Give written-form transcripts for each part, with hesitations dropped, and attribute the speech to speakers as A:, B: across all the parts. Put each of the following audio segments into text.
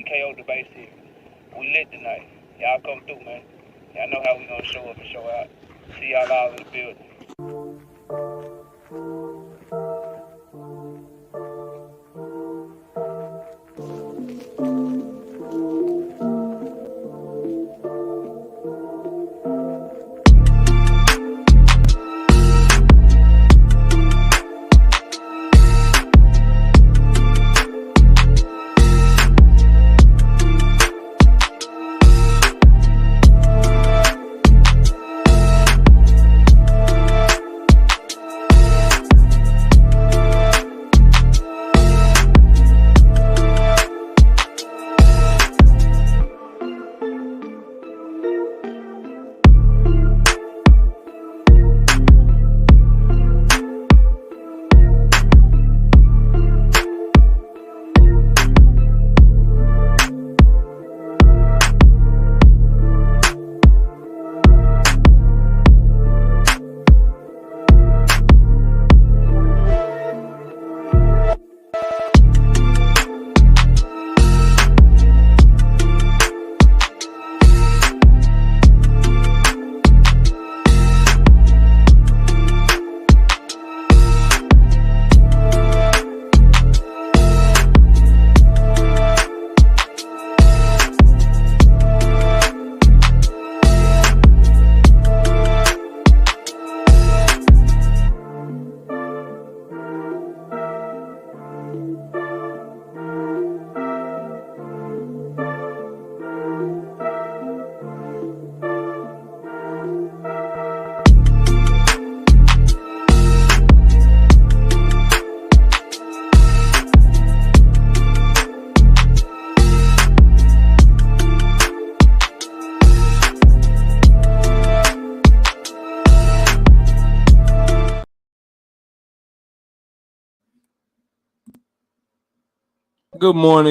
A: KO the base here. We lit tonight. Y'all come through, man. Y'all know how we gonna show up and show out. See y'all all in the building.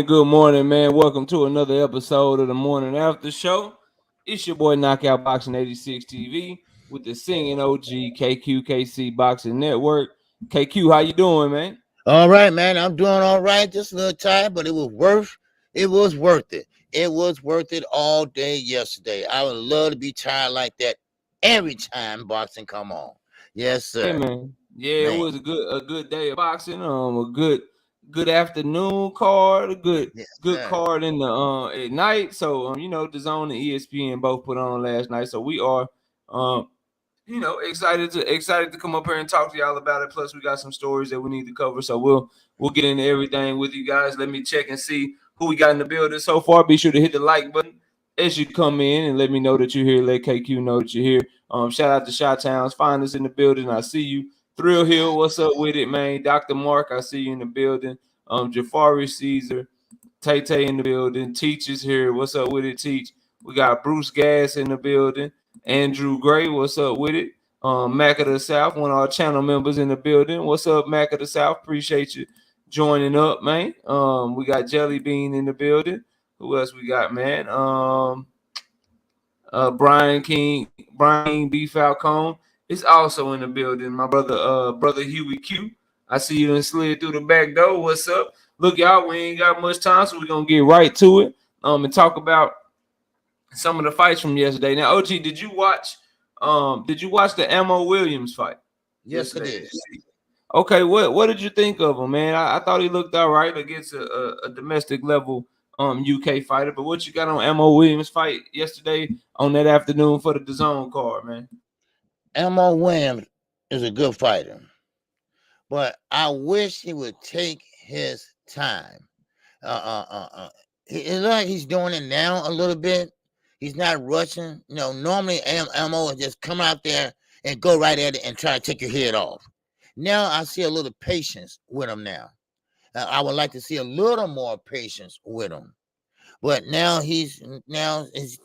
B: Good morning, man. Welcome to another episode of the Morning After Show. It's your boy Knockout Boxing 86 TV with the singing OG KQKC Boxing Network. KQ, how you doing, man?
C: All right, man. I'm doing all right. Just a little tired, but it was worth it. It was worth it all day yesterday. I would love to be tired like that every time boxing come on. Yes, sir.
B: Hey, man. Yeah, it
C: Man.
B: was a good day of boxing. A good afternoon card, a good
C: sir.
B: card in the at night. So the Zone and ESPN both put on last night. So we are excited to come up here and talk to y'all about it. Plus, we got some stories that we need to cover. So we'll get into everything with you guys. Let me check and see who we got in the building so far. Be sure to hit the like button as you come in and let me know that you're here. Let KQ know that you're here. Shout out to Shot Towns. Find us in the building. I see you. Thrill Hill, what's up with it, man? Dr. Mark, I see you in the building. Jafari Caesar, Tay Tay in the building. Teach is here. What's up with it, Teach? We got Bruce Gas in the building. Andrew Gray, what's up with it? Mac of the South, one of our channel members in the building. What's up, Mac of the South? Appreciate you joining up, man. We got Jelly Bean in the building. Who else we got, man? Brian King B. Falcone is also in the building. My brother Huey Q. I see you and slid through the back door. What's up? Look, y'all, we ain't got much time, so we're gonna get right to it. And talk about some of the fights from yesterday. Now, OG, did you watch the Ammo Williams fight?
C: Yes, I did.
B: Okay, what did you think of him, man? I thought he looked all right against a domestic level UK fighter. But what you got on Ammo Williams fight yesterday on that afternoon for the DAZN card, man?
C: Ammo Williams is a good fighter, but I wish he would take his time. It looks like he's doing it now a little bit. He's not rushing. Normally Ammo would just come out there and go right at it and try to take your head off. Now I see a little patience with him now. I would like to see a little more patience with him. But now he's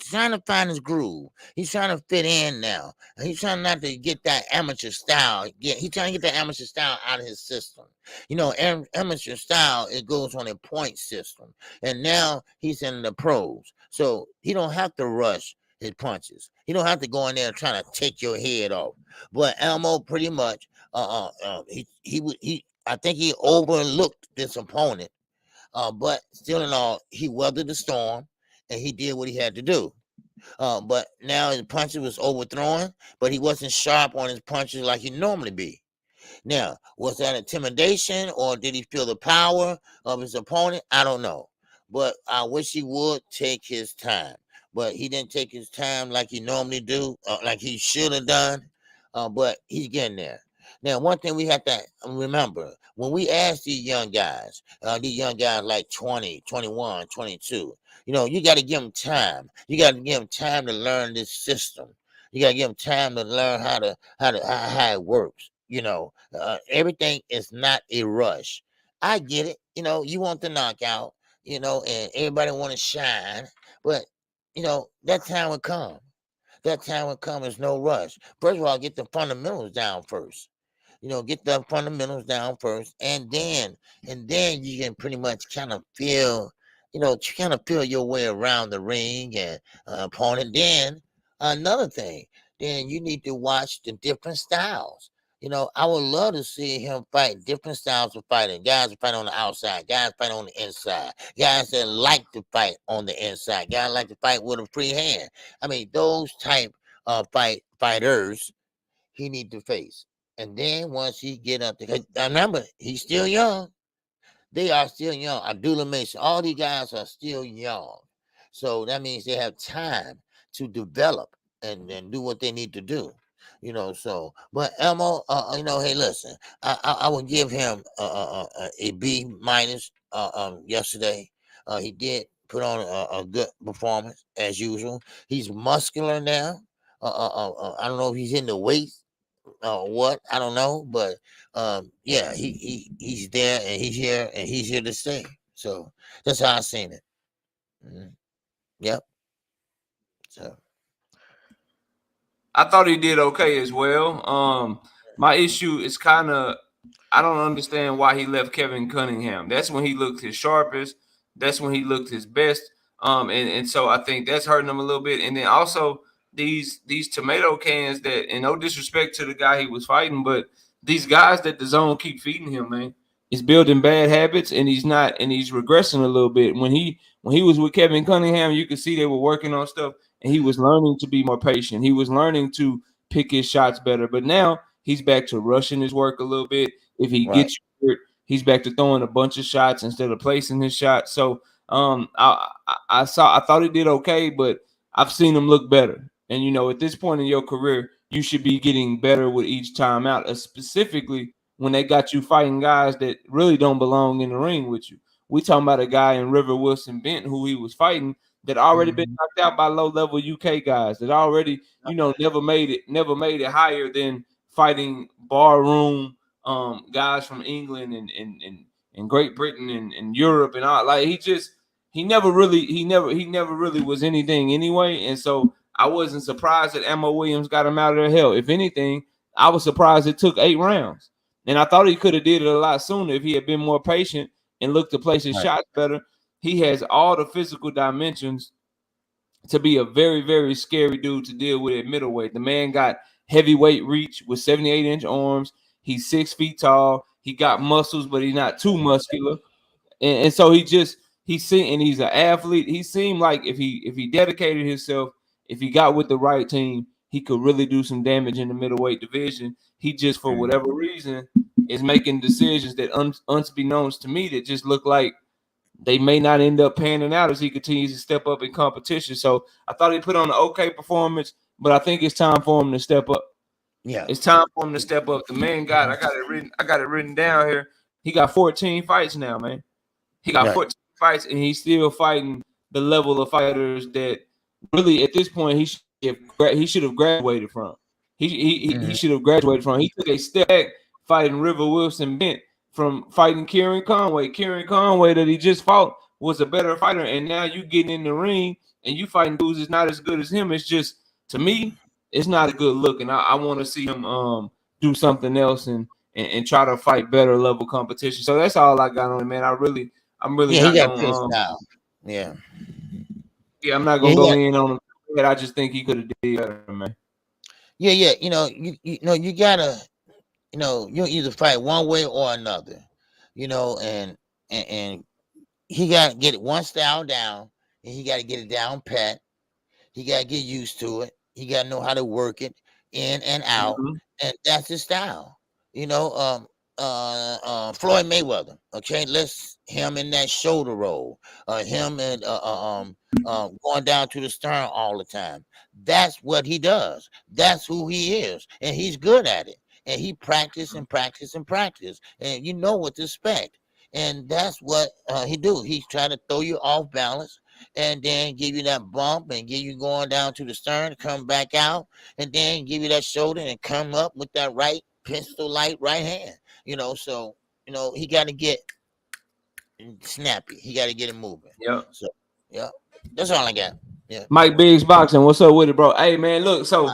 C: trying to find his groove. He's trying to fit in now. He's trying not to get that amateur style. He's trying to get that amateur style out of his system. Amateur style, it goes on a point system. And now he's in the pros. So he don't have to rush his punches. He don't have to go in there and try to take your head off. But Elmo pretty much I think he overlooked this opponent. But still in all, he weathered the storm and he did what he had to do. But now his punches was overthrown, but he wasn't sharp on his punches like he normally be. Now, was that intimidation or did he feel the power of his opponent? I don't know. But I wish he would take his time. But he didn't take his time like he normally do, like he should have done. But he's getting there. Now, one thing we have to remember, when we ask these young guys like 20, 21, 22, you got to give them time. You got to give them time to learn this system. You got to give them time to learn how it works. Everything is not a rush. I get it. You want the knockout, and everybody want to shine, but that time will come. That time will come. There's no rush. First of all, get the fundamentals down first. Get the fundamentals down first, and then you can pretty much kind of feel, your way around the ring and opponent. Then another thing, then you need to watch the different styles. I would love to see him fight different styles of fighting. Guys that fight on the outside, guys fight on the inside, guys that like to fight on the inside, guys like to fight with a free hand. I mean, those type of fighters he need to face. And then once he get up there, remember, he's still young. They are still young. Abdullah Mason, all these guys are still young. So that means they have time to develop and do what they need to do. But Elmo, hey, listen, I would give him a B minus yesterday. He did put on a good performance as usual. He's muscular now. I don't know if he's in the weight what, I don't know, but yeah, he's there and he's here to stay. So that's how I seen it. Yep. So
B: I thought he did okay as well. My issue is kind of, I don't understand why he left Kevin Cunningham. That's when he looked his sharpest. That's when he looked his best. And so I think that's hurting him a little bit. And then also these tomato cans that, and no disrespect to the guy he was fighting, but these guys that the zone keep feeding him, man, is building bad habits, and he's regressing a little bit. When he was with Kevin Cunningham, you could see they were working on stuff, and he was learning to be more patient. He was learning to pick his shots better. But now he's back to rushing his work a little bit. If he gets hurt, he's back to throwing a bunch of shots instead of placing his shot. So I thought he did okay, but I've seen him look better. And at this point in your career, you should be getting better with each time out, specifically when they got you fighting guys that really don't belong in the ring with you. We talking about a guy in River Wilson Bent who he was fighting that already been knocked out by low-level UK guys that already, never made it higher than fighting barroom guys from England and Great Britain and Europe and all. Like he never really was anything anyway. And so I wasn't surprised that Ammo Williams got him out of the hell. If anything, I was surprised it took 8 rounds. And I thought he could have did it a lot sooner if he had been more patient and looked to place his shots better. He has all the physical dimensions to be a very, very scary dude to deal with at middleweight. The man got heavyweight reach with 78-inch arms. He's 6 feet tall. He got muscles, but he's not too muscular. And so he's an athlete. He seemed like if he dedicated himself, if he got with the right team, he could really do some damage in the middleweight division. He just, for whatever reason, is making decisions that unbeknownst to me that just look like they may not end up panning out as he continues to step up in competition. So I thought he put on an okay performance, but I think it's time for him to step up.
C: Yeah,
B: it's time for him to step up. The man got I got it written down here. He got 14 fights now, man. He got 14 fights, and he's still fighting the level of fighters that really at this point he should have graduated from. He should have graduated from. He took a step back fighting River Wilson Bent from fighting Kieran Conway. Kieran Conway that he just fought was a better fighter, and now you getting in the ring and you fighting dudes that's not as good as him. It's just, to me, it's not a good look, and I want to see him do something else and try to fight better level competition. So that's all I got on it, man. I'm really not
C: going. Yeah,
B: I'm not gonna go in on him. But I just think he could have did better, man.
C: Yeah. You gotta, you either fight one way or another, and he got to get it one style down, and he got to get it down pat. He got to get used to it. He got to know how to work it in and out,
B: Mm-hmm.
C: and that's his style. Floyd Mayweather. Okay, let's him in that shoulder roll. Him and going down to the stern all the time. That's what he does. That's who he is, and he's good at it. And he practice and practice and practice, and you know what to expect. And that's what he do. He's trying to throw you off balance, and then give you that bump, and give you going down to the stern, come back out, and then give you that shoulder, and come up with that right pistol light right hand. So he got to get snappy. He got to get it moving.
B: Yep.
C: So yeah, that's all I got. Yeah.
B: Mike Biggs Boxing, what's up with it, bro? Hey man, look, so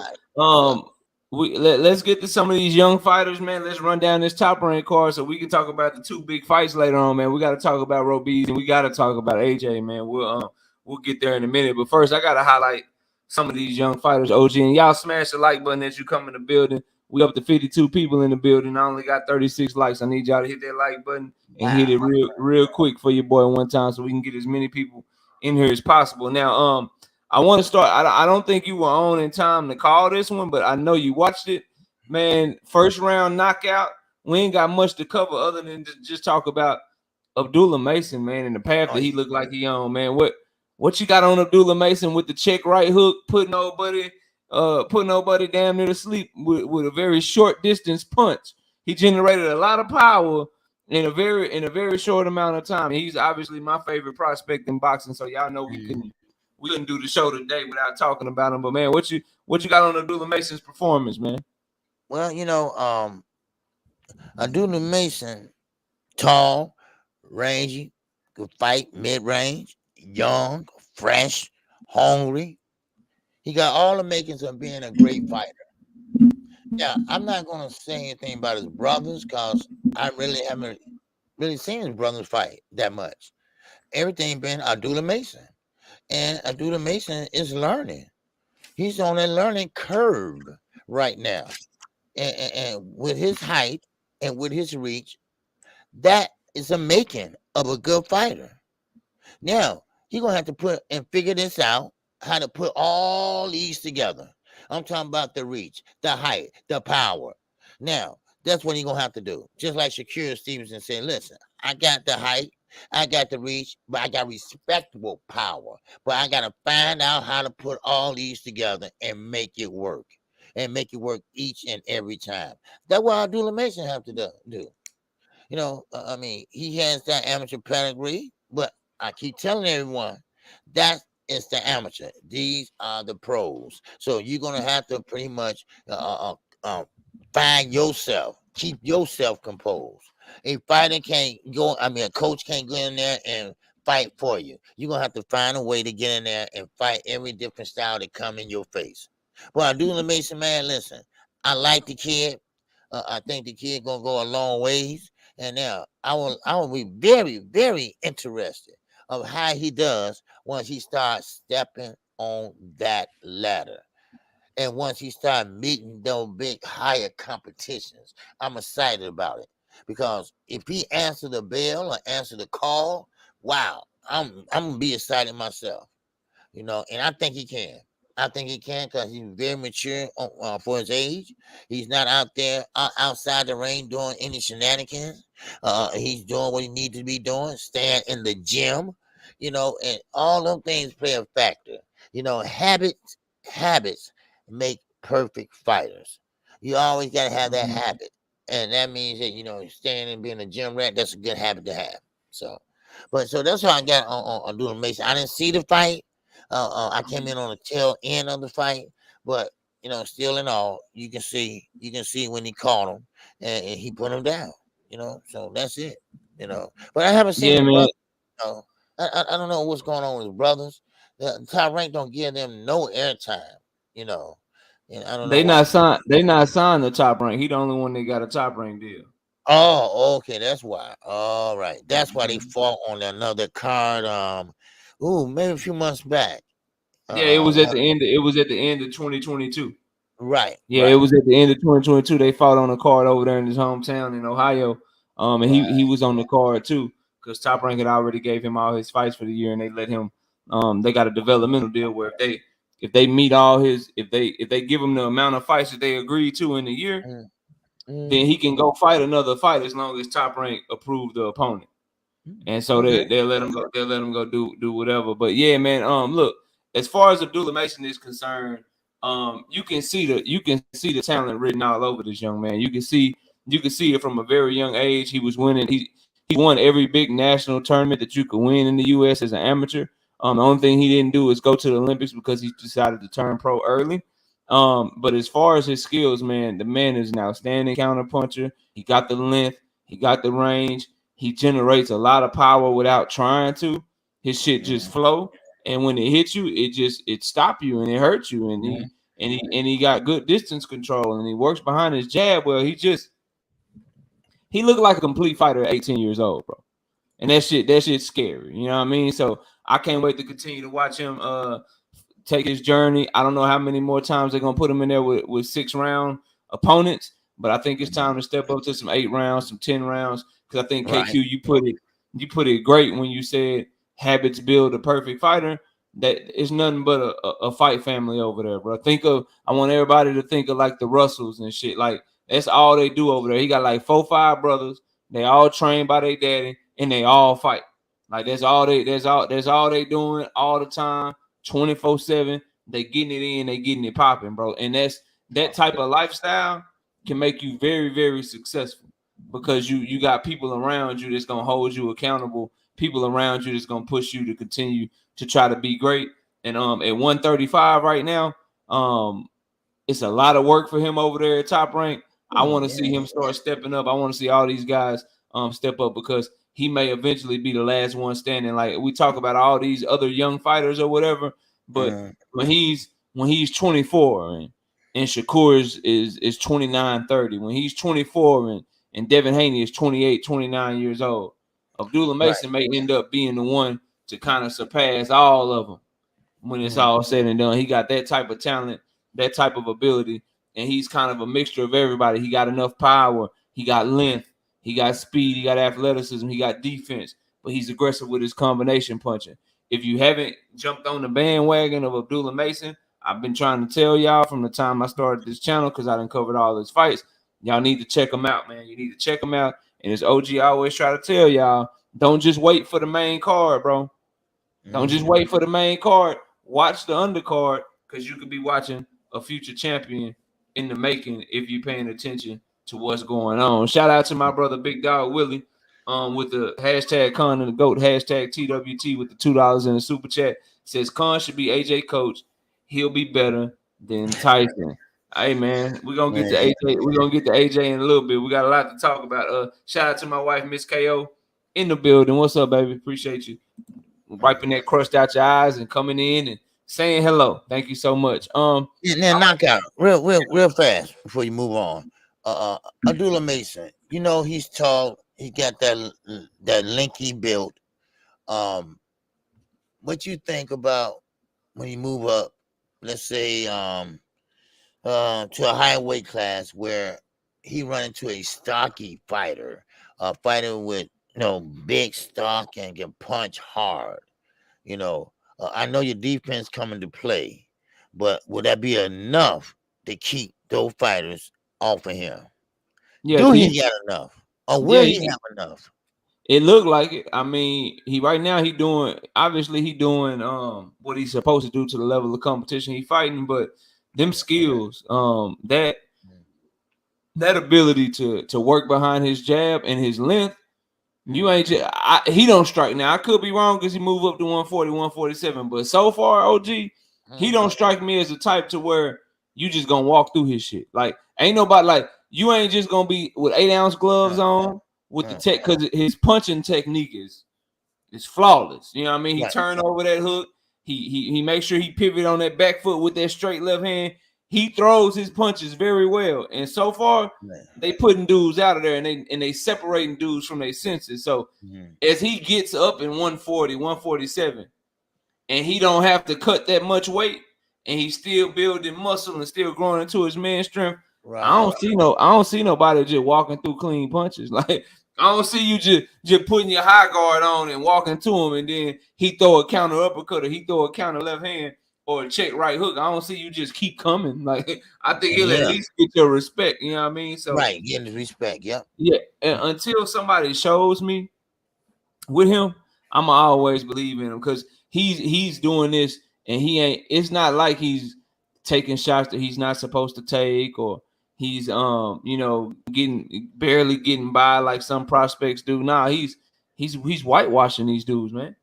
B: let's get to some of these young fighters, man. Let's run down this top rank card so we can talk about the two big fights later on, man. We got to talk about Robeizy and we got to talk about AJ, man. We'll get there in a minute, but first I got to highlight some of these young fighters, OG, and y'all smash the like button as you come in the building. We up to 52 people in the building. I only got 36 likes. I need y'all to hit that like button and hit it real quick for your boy one time so we can get as many people in here as possible. Now, I want to start. I don't think you were on in time to call this one, but I know you watched it. Man, first round knockout. We ain't got much to cover other than to just talk about Abdullah Mason, man, and the path that he looked like he on, man. What you got on Abdullah Mason with the check right hook, putting nobody damn near to sleep with a very short distance punch. He generated a lot of power in a very short amount of time. He's obviously my favorite prospect in boxing, so y'all know we couldn't do the show today without talking about him. But man, what you got on Abdullah Mason's performance, man?
C: Well, Abdullah Mason, tall, rangy, could fight mid-range, young, fresh, hungry. He got all the makings of being a great fighter. Yeah, I'm not going to say anything about his brothers because I really haven't really seen his brothers fight that much. Everything been Abdullah Mason. And Abdullah Mason is learning. He's on a learning curve right now. And with his height and with his reach, that is a making of a good fighter. Now, he's going to have to put and figure this out, how to put all these together. I'm talking about the reach, the height, the power. Now, that's what he's going to have to do. Just like Shakur Stevenson said, listen, I got the height, I got the reach, but I got respectable power. But I got to find out how to put all these together and make it work. And make it work each and every time. That's what Abdullah Mason have to do. He has that amateur pedigree, but I keep telling everyone that is the amateur. These are the pros. So you're gonna have to pretty much find yourself, keep yourself composed. A fighter can't go. A coach can't go in there and fight for you. You're gonna have to find a way to get in there and fight every different style that come in your face. Well, Abdullah Mason, man, listen, I like the kid. I think the kid gonna go a long ways. And now I will be very, very interested of how he does once he starts stepping on that ladder. And once he starts meeting those big higher competitions, I'm excited about it. Because if he answer the bell or answer the call, wow, I'm gonna be excited myself. And I think he can. I think he can because he's very mature for his age. He's not out there outside the ring doing any shenanigans. He's doing what he needs to be doing, staying in the gym, and all those things play a factor. Habits make perfect fighters. You always got to have that habit. And that means that, staying and being a gym rat, that's a good habit to have. So that's how I got on Abdullah Mason. I didn't see the fight. I came in on the tail end of the fight, but still in all, you can see when he caught him and he put him down. So that's it. But I haven't seen his brother. I don't know what's going on with his brothers. The top rank don't give them no airtime. And I don't know.
B: They not signed the top rank. He the only one that got a top rank deal.
C: Oh, okay, that's why. All right, that's why they fought on another card. Maybe a few months back.
B: Yeah, it was at the end. It was at the end of 2022.
C: Right.
B: Yeah,
C: right.
B: It was at the end of 2022. They fought on a card over there in his hometown in Ohio. And he was on the card too. because Top Rank had already gave him all his fights for the year, and they let him. They got a developmental deal where if they meet all his, if they give him the amount of fights that they agreed to in the year, then he can go fight another fight as long as Top Rank approved the opponent. And so they'll let him go. They'll let him go do whatever. But yeah, man. Look, as far as Abdullah Mason is concerned, you can see the talent written all over this young man. You can see it from a very young age. He was winning. He won every big national tournament that you could win in the U.S. as an amateur. The only thing he didn't do is go to the Olympics because he decided to turn pro early. But as far as his skills, man, the man is an outstanding counterpuncher. He got the length. He got the range. He generates a lot of power without trying to. His shit just flow, and when it hits you, it stop you and it hurts you. And he got good distance control, and he works behind his jab well. He looked like a complete fighter at 18 years old, bro. And that shit's scary. You know what I mean? So I can't wait to continue to watch him take his journey. I don't know how many more times they're gonna put him in there with 6-round opponents, but I think it's time to step up to some 8 rounds, some 10 rounds. Because I think KQ, you put it great when you said habits build a perfect fighter. That is nothing but a fight family over there, bro. I want everybody to think of like the Russells and shit. Like that's all they do over there. He got like 4-5 brothers. They all trained by their daddy and they all fight. Like that's all they doing all the time, 24/7. They getting it in, they getting it popping, bro. And that type of lifestyle can make you very, very successful. Because you got people around you that's gonna hold you accountable, people around you that's gonna push you to continue to try to be great. And at 135 right now, it's a lot of work for him over there at Top Rank. I want to see him start stepping up. I want to see all these guys step up because he may eventually be the last one standing. Like we talk about all these other young fighters or whatever, but when he's 24 and Shakur is 29, 30, when he's 24 and Devin Haney is 28, 29 years old, Abdullah Mason may end up being the one to kind of surpass all of them when it's all said and done. He got that type of talent, that type of ability, and he's kind of a mixture of everybody. He got enough power, he got length, he got speed, he got athleticism, he got defense, but he's aggressive with his combination punching. If you haven't jumped on the bandwagon of Abdullah Mason, I've been trying to tell y'all from the time I started this channel because I done covered all his fights. Y'all need to check him out, man. You need to check him out. And as OG always try to tell y'all, don't just wait for the main card, bro. Don't just wait for the main card. Watch the undercard because you could be watching a future champion in the making if you're paying attention to what's going on. Shout out to my brother Big Dog Willie with the hashtag Con and the GOAT, hashtag TWT with the $2 in the super chat. Says Con should be AJ coach. He'll be better than Tyson. Hey man, we're gonna get to AJ. We're gonna get to AJ in a little bit. We got a lot to talk about. Shout out to my wife, Miss KO, in the building. What's up, baby? Appreciate you wiping that crust out your eyes and coming in and saying hello. Thank you so much.
C: Now knockout real fast before you move on. Abdullah Mason, you know he's tall. He got that lanky build. What you think about when you move up? Let's say to a high weight class where he run into a stocky fighter, a fighter with big stock and can punch hard. I know your defense come into play, but would that be enough to keep those fighters off of him? Yeah, do he got enough, or will he have enough?
B: It looked like it. I mean, he doing what he's supposed to do to the level of competition he fighting, but them skills, that ability to work behind his jab and his length, he don't strike. Now I could be wrong because he moved up to 140, 147, but so far, OG, he don't strike me as the type to where you just gonna walk through his shit. Like ain't nobody like you ain't just gonna be with 8-ounce gloves on with the tech because his punching technique is flawless. You know what I mean? He turned over that hook. He makes sure he pivot on that back foot with that straight left hand. He throws his punches very well, and so far they putting dudes out of there, and they separating dudes from their senses. So as he gets up in 140, 147, and he don't have to cut that much weight, and he's still building muscle and still growing into his man strength. I don't see nobody just walking through clean punches. Like I don't see you just putting your high guard on and walking to him, and then he throw a counter uppercut or he throw a counter left hand or a check right hook. I don't see you just keep coming. Like I think he'll at
C: Yeah,
B: least get your respect. You know what I mean? So
C: right. Getting the respect. Yep.
B: yeah, and until somebody shows me with him, I'ma always believe in him because he's doing this and he ain't. It's not like he's taking shots that he's not supposed to take or he's barely getting by like some prospects do. Nah, he's whitewashing these dudes, man.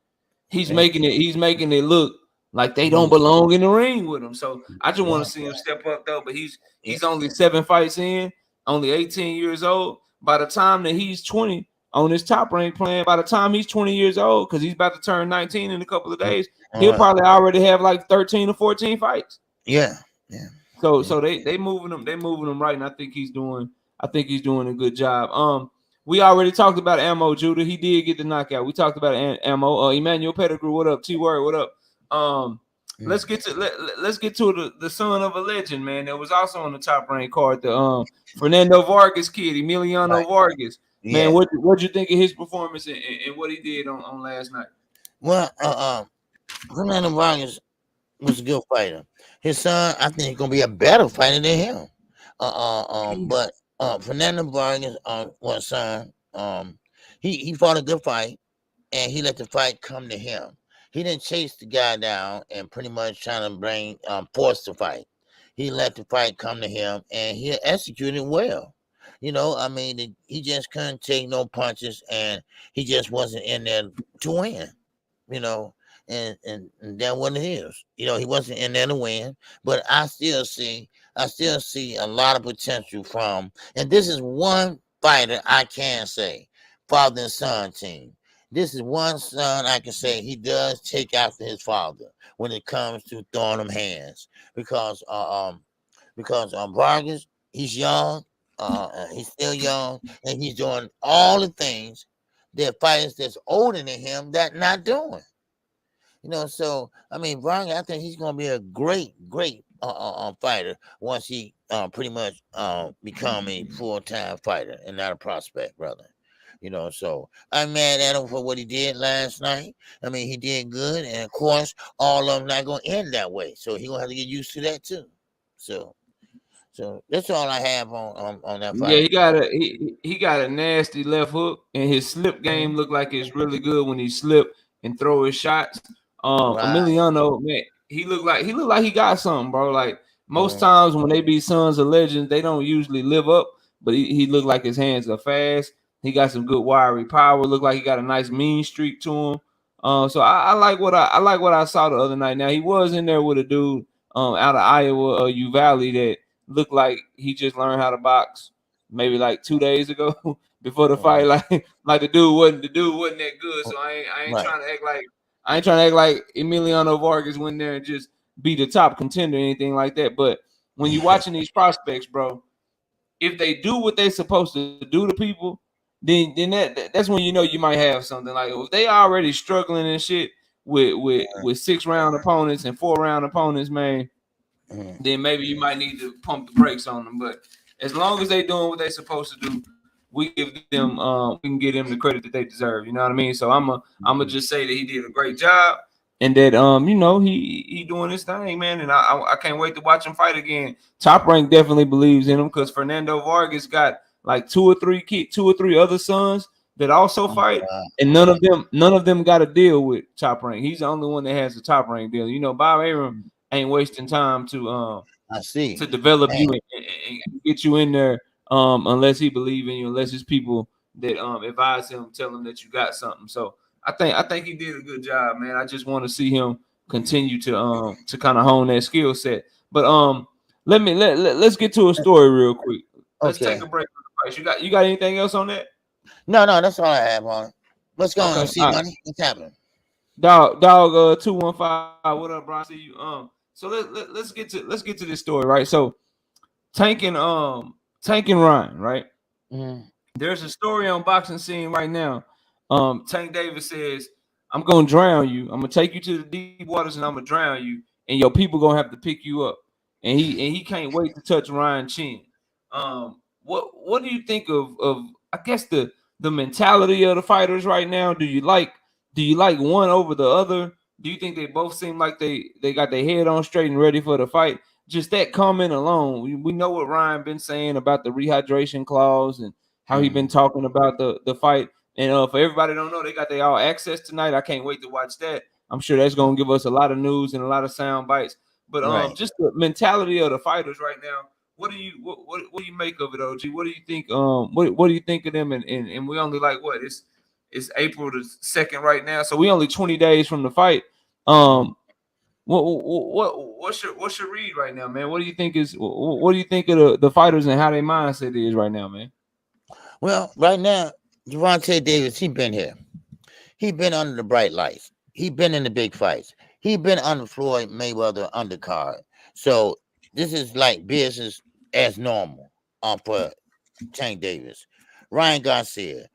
B: He's
C: Yeah.
B: making it look like they don't
C: Mhm.
B: belong in the ring with him. So I just want
C: Right.
B: to see him step up though. But he's
C: Yeah.
B: only 7 fights in, only 18 years old. By the time that he's 20 on his top rank plan, by the time he's 20 years old, because he's about to turn 19 in a couple of days, he'll
C: Right.
B: probably already have like 13 or 14 fights.
C: Yeah. Yeah.
B: So
C: Yeah.
B: they moving him right, and I think he's doing a good job. We already talked about Ammo Judah. He did get the knockout. We talked about Ammo. Emmanuel Pettigrew, what up? T-Word, what up? Let's get to the son of a legend, man. That was also on the top ranked card. The Fernando Vargas kid, Emiliano
C: Right.
B: Vargas. Man,
C: Yeah.
B: what'd you think of his performance and what he did on last night?
C: Well, Fernando Vargas was a good fighter. His son, I think, he's gonna be a better fighter than him. But Fernando Vargas, was son. He fought a good fight, and he let the fight come to him. He didn't chase the guy down and pretty much trying to bring force the fight. He let the fight come to him, and he executed well. You know, I mean, he just couldn't take no punches, and he just wasn't in there to win. You know, and that what it is. You know, he wasn't in there to win, but I still see a lot of potential from, and this is one fighter I can say, father and son team. This is one son I can say he does take after his father when it comes to throwing them hands because Vargas, he's young, he's still young, and he's doing all the things that fighters that's older than him that not doing. You know, so I mean, Vargas, I think he's gonna be a great fighter once he pretty much become a full-time fighter and not a prospect, brother. You know, so I'm mad at him for what he did last night. I mean, he did good, and of course, all of them not gonna end that way. So he gonna have to get used to that too. So that's all I have on that
B: Yeah,
C: fight.
B: he got a nasty left hook, and his slip game looked like it's really good when he slip and throw his shots.
C: Right.
B: Emiliano, man, he looked like he got something, bro. Like most
C: Mhm.
B: times when they be sons of legends, they don't usually live up, but he looked like his hands are fast. He got some good wiry power. Looked like he got a nice mean streak to him. So I like what I saw the other night. Now he was in there with a dude out of Iowa, Uvalde, that looked like he just learned how to box maybe like 2 days ago before the fight.
C: Mhm.
B: Like the dude wasn't that good. So I ain't
C: Right.
B: trying to act like Emiliano Vargas went there and just be the top contender or anything like that. But when you're watching these prospects, bro, if they do what they're supposed to do to people, then that's when you know you might have something. Like if they already struggling and shit with 6 round opponents and 4 round opponents, man,
C: Mhm.
B: then maybe you might need to pump the brakes on them. But as long as they doing what they supposed to do, we can give them the credit that they deserve. You know what I mean? So I'm just say that he did a great job, and that he doing his thing, man. And I can't wait to watch him fight again. Top Rank definitely believes in him because Fernando Vargas got like two or three other sons that also fight, and none of them got a deal with Top Rank. He's the only one that has a Top Rank deal. You know, Bob Arum ain't wasting time
C: I see.
B: to develop
C: Hey.
B: you and get you in there unless he believe in you, unless it's people that advise him, tell him that you got something. So I think he did a good job, man. I just want to see him continue to kind of hone that skill set. But let's get to a story real quick. Let's take
C: Okay.
B: a break from the price. You got anything else on that?
C: No, that's all I have on it. What's going on?
B: Okay.
C: See
B: All right.
C: money? What's happening?
B: Dog 215. What up, bro? I see you. So let's get to this story, right? So Tank and Ryan, right?
C: Mhm.
B: There's a story on Boxing Scene right now. Tank Davis says, "I'm gonna drown you. I'm gonna take you to the deep waters and I'm gonna drown you, and your people gonna have to pick you up." And he can't wait to touch Ryan Chin. What do you think of I guess the the mentality of the fighters right now? Do you like one over the other? Do you think they both seem like they got their head on straight and ready for the fight? Just that comment alone, we know what Ryan been saying about the rehydration clause and how he been talking about the fight. And for everybody don't know, they got their all access tonight. I can't wait to watch that. I'm sure that's gonna give us a lot of news and a lot of sound bites. But
C: Right.
B: just the mentality of the fighters right now. What do you make of it, OG? What do you think? What do you think of them? And we only like what? It's April the 2nd right now, so we only 20 days from the fight. What's your read right now, man? What do you think what do you think of the fighters and how their mindset is right now, man?
C: Well, right now, Gervonta Davis, he been here. He been under the bright lights. He been in the big fights. He been on the Floyd Mayweather undercard. So this is like business as normal for Tank Davis. Ryan Garcia,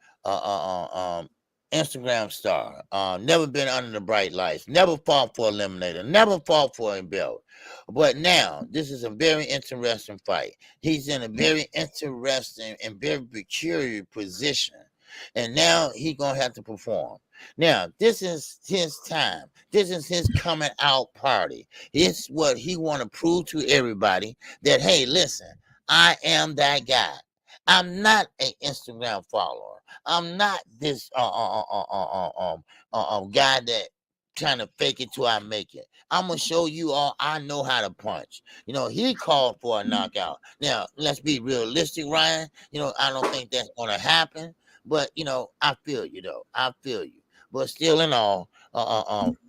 C: Instagram star, never been under the bright lights, never fought for eliminator, never fought for a belt. But now this is a very interesting fight. He's in a very interesting and very peculiar position. And now he's gonna have to perform. Now, this is his time. This is his coming out party. It's what he want to prove to everybody that, hey, listen, I am that guy. I'm not an Instagram follower. I'm not this guy that trying to fake it till I make it. I'm gonna show you all I know how to punch. You know, he called for a knockout. Now, let's be realistic, Ryan. You know, I don't think that's gonna happen. But you know, I feel you though. I feel you. But still, in all,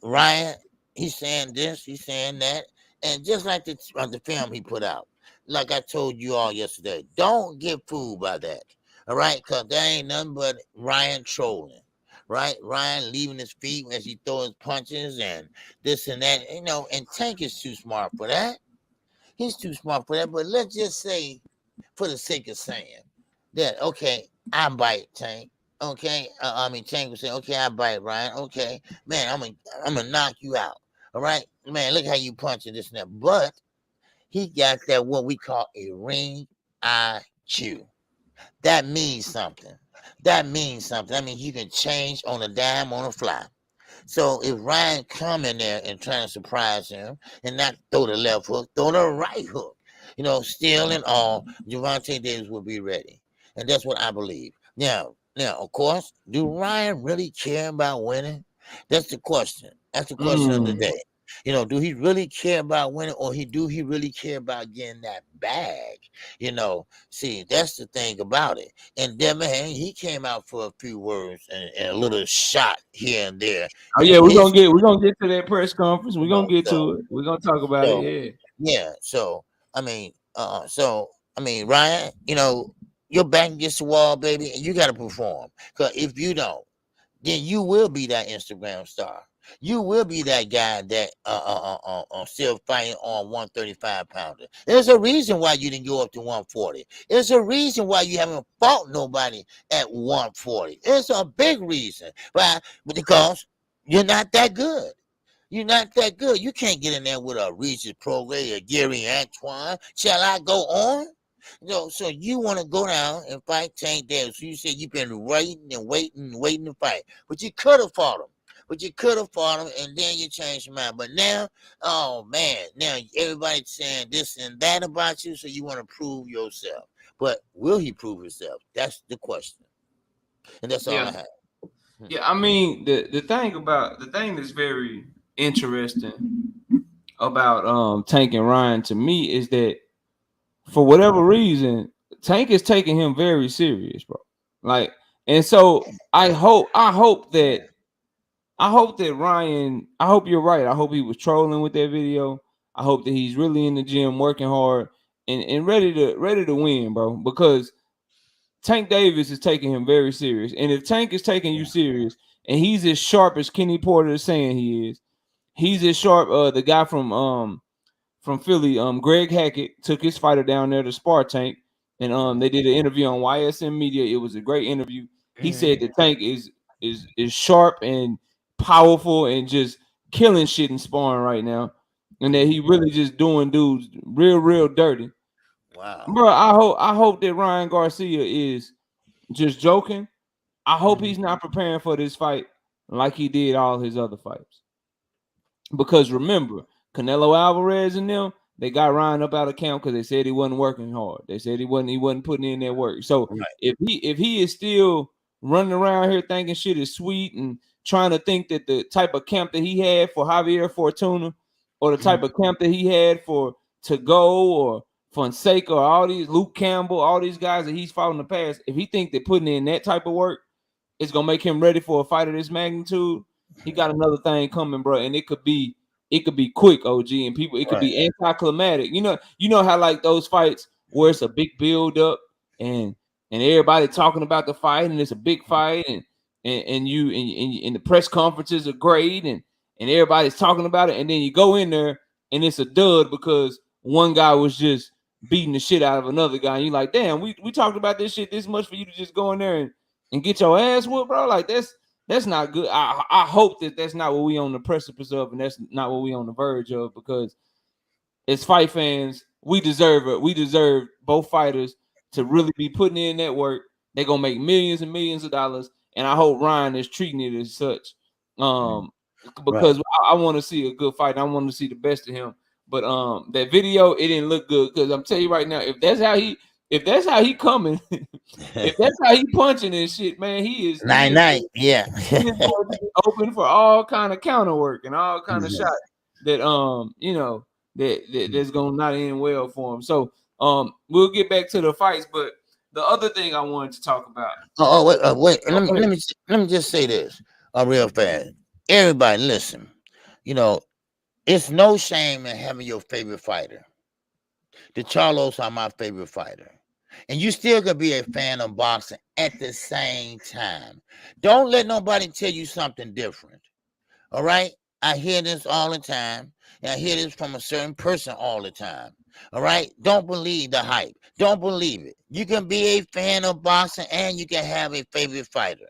C: Ryan, he's saying this, he's saying that, and just like the film he put out, like I told you all yesterday, don't get fooled by that. All right, because there ain't nothing but Ryan trolling. Right, Ryan leaving his feet as he throws punches and this and that. You know, and Tank is too smart for that. He's too smart for that. But let's just say, for the sake of saying that, okay, I bite Tank. Okay, Tank would say, okay, I bite Ryan. Okay, man, I'm gonna knock you out. All right, man, look how you punch and this and that. But he got that what we call a ring IQ. That means something. That means something. That means you can change on a dime on a fly. So if Ryan come in there and try to surprise him and not throw the left hook, throw the right hook, you know, still and all, Gervonta Davis will be ready. And that's what I believe. Now, of course, do Ryan really care about winning? That's the question. That's the question of the day. You know, do he really care about winning, or do he really care about getting that bag? You know, see, that's the thing about it. And then, man, he came out for a few words and a little shot here and there.
B: Oh yeah, we're gonna get to that press conference. We're gonna get to it. We're gonna talk about it.
C: Yeah. So Ryan, you know, your back against the wall, baby, and you got to perform. Because if you don't, then you will be that Instagram star. You will be that guy that still fighting on 135 pounder. There's a reason why you didn't go up to 140. There's a reason why you haven't fought nobody at 140. There's a big reason. Why? Because you're not that good. You're not that good. You can't get in there with a Regis Prograis or Gary Antoine. Shall I go on? No, so you want to go down and fight Tank Davis. So you said you've been waiting to fight. But you could have fought him. And then you changed your mind. But now, oh man, now everybody's saying this and that about you, so you want to prove yourself. But will he prove himself? That's the question. And that's all I have.
B: Yeah, I mean, the thing that's very interesting about Tank and Ryan to me is that for whatever reason, Tank is taking him very serious, bro. Like, and so I hope that Ryan, I hope you're right. I hope he was trolling with that video. I hope that he's really in the gym working hard and ready to win, bro. Because Tank Davis is taking him very serious. And if Tank is taking you serious and he's as sharp as Kenny Porter is saying he is, he's as sharp. The guy from Philly, Greg Hackett, took his fighter down there to spar Tank. And they did an interview on YSM Media. It was a great interview. He said that Tank is sharp and powerful and just killing shit in sparring right now, and that he really just doing dudes real dirty.
C: Wow,
B: bro. I hope that Ryan Garcia is just joking, I hope he's not preparing for this fight like he did all his other fights. Because remember, Canelo Alvarez and them, they got Ryan up out of camp because they said he wasn't working hard. They said he wasn't putting in that work. So if he is still running around here thinking shit is sweet and trying to think that the type of camp that he had for Javier Fortuna or the type of camp that he had for To-Go or Fonseca or all these Luke Campbell, all these guys that he's fought in the past, if he think that putting in that type of work is gonna make him ready for a fight of this magnitude, he got another thing coming, bro, and it could be quick, OG, and people, it could be anticlimactic. You know how like those fights where it's a big build up and everybody talking about the fight and it's a big fight and the press conferences are great and everybody's talking about it, and then you go in there and it's a dud because one guy was just beating the shit out of another guy, and you're like, damn, we talked about this shit this much for you to just go in there and get your ass whooped, bro. Like that's not good. I hope that that's not what we on the precipice of, and that's not what we on the verge of, because as fight fans, we deserve it. We deserve both fighters to really be putting in that work. They're gonna make millions and millions of dollars, and I hope Ryan is treating it as such. Because I want to see a good fight. I want to see the best of him. But that video, it didn't look good, because I'm telling you right now, if that's how he coming, if that's how he punching and shit, man, he is
C: 9-9. Yeah.
B: he is open for all kind of counter work and all kind of shots that that's gonna not end well for him. So we'll get back to the fights, but the other thing I wanted to talk about.
C: Wait. Let me just say this real fast. Everybody, listen. It's no shame in having your favorite fighter. The Charlos are my favorite fighter. And you still could be a fan of boxing at the same time. Don't let nobody tell you something different. All right? I hear this all the time. And I hear this from a certain person all the time. All right? Don't believe the hype. Don't believe it. You can be a fan of boxing and you can have a favorite fighter.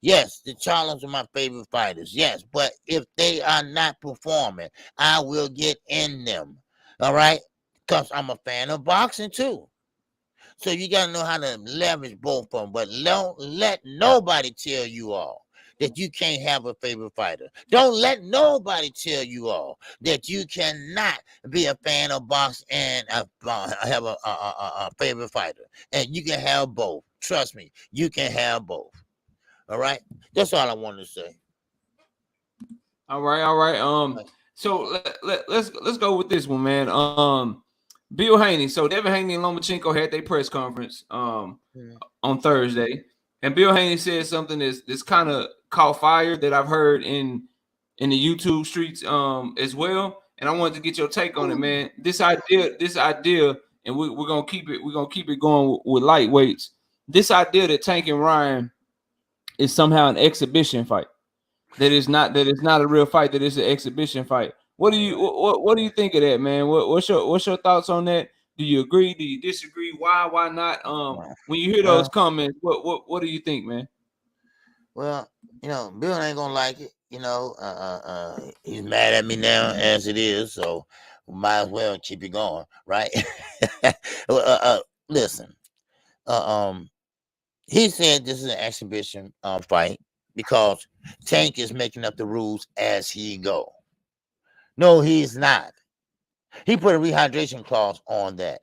C: Yes, the Charlos are my favorite fighters. Yes, but if they are not performing, I will get in them. All right? Because I'm a fan of boxing too. So you got to know how to leverage both of them. But don't let nobody tell you all that you can't have a favorite fighter. Don't let nobody tell you all that you cannot be a fan of boxing and have a favorite fighter. And you can have both. Trust me, you can have both. All right? That's all I wanted to say.
B: All right. So let's go with this one, man. Bill Haney. So Devin Haney and Lomachenko had their press conference on Thursday, and Bill Haney said something that's kind of caught fire that I've heard in the YouTube streets as well. And I wanted to get your take on it, man. This idea, and we're gonna keep it going with lightweights. This idea that Tank and Ryan is somehow an exhibition fight. That it's not a real fight. That it's an exhibition fight. What do you think of that, man? What's your thoughts on that? Do you agree? Do you disagree? Why not? When you hear those comments, what do you think, man?
C: Well, Bill ain't gonna like it. He's mad at me now as it is, so we might as well keep it going, right? Listen, he said this is an exhibition fight because Tank is making up the rules as he go. No, he's not. He put a rehydration clause on that.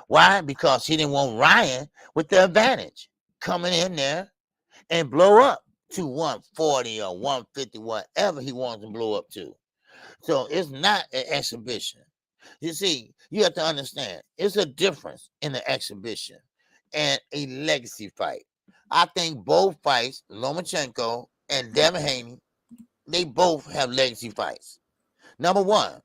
C: Why? Because he didn't want Ryan with the advantage coming in there and blow up to 140 or 150, whatever he wants to blow up to. So it's not an exhibition. You see, you have to understand, it's a difference in an exhibition and a legacy fight. I think both fights, Lomachenko and Devin Haney, they both have legacy fights. Number one,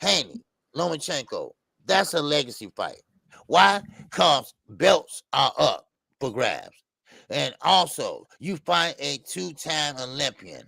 C: Haney, Lomachenko, that's a legacy fight. Why? Because belts are up for grabs. And also, you fight a two-time Olympian,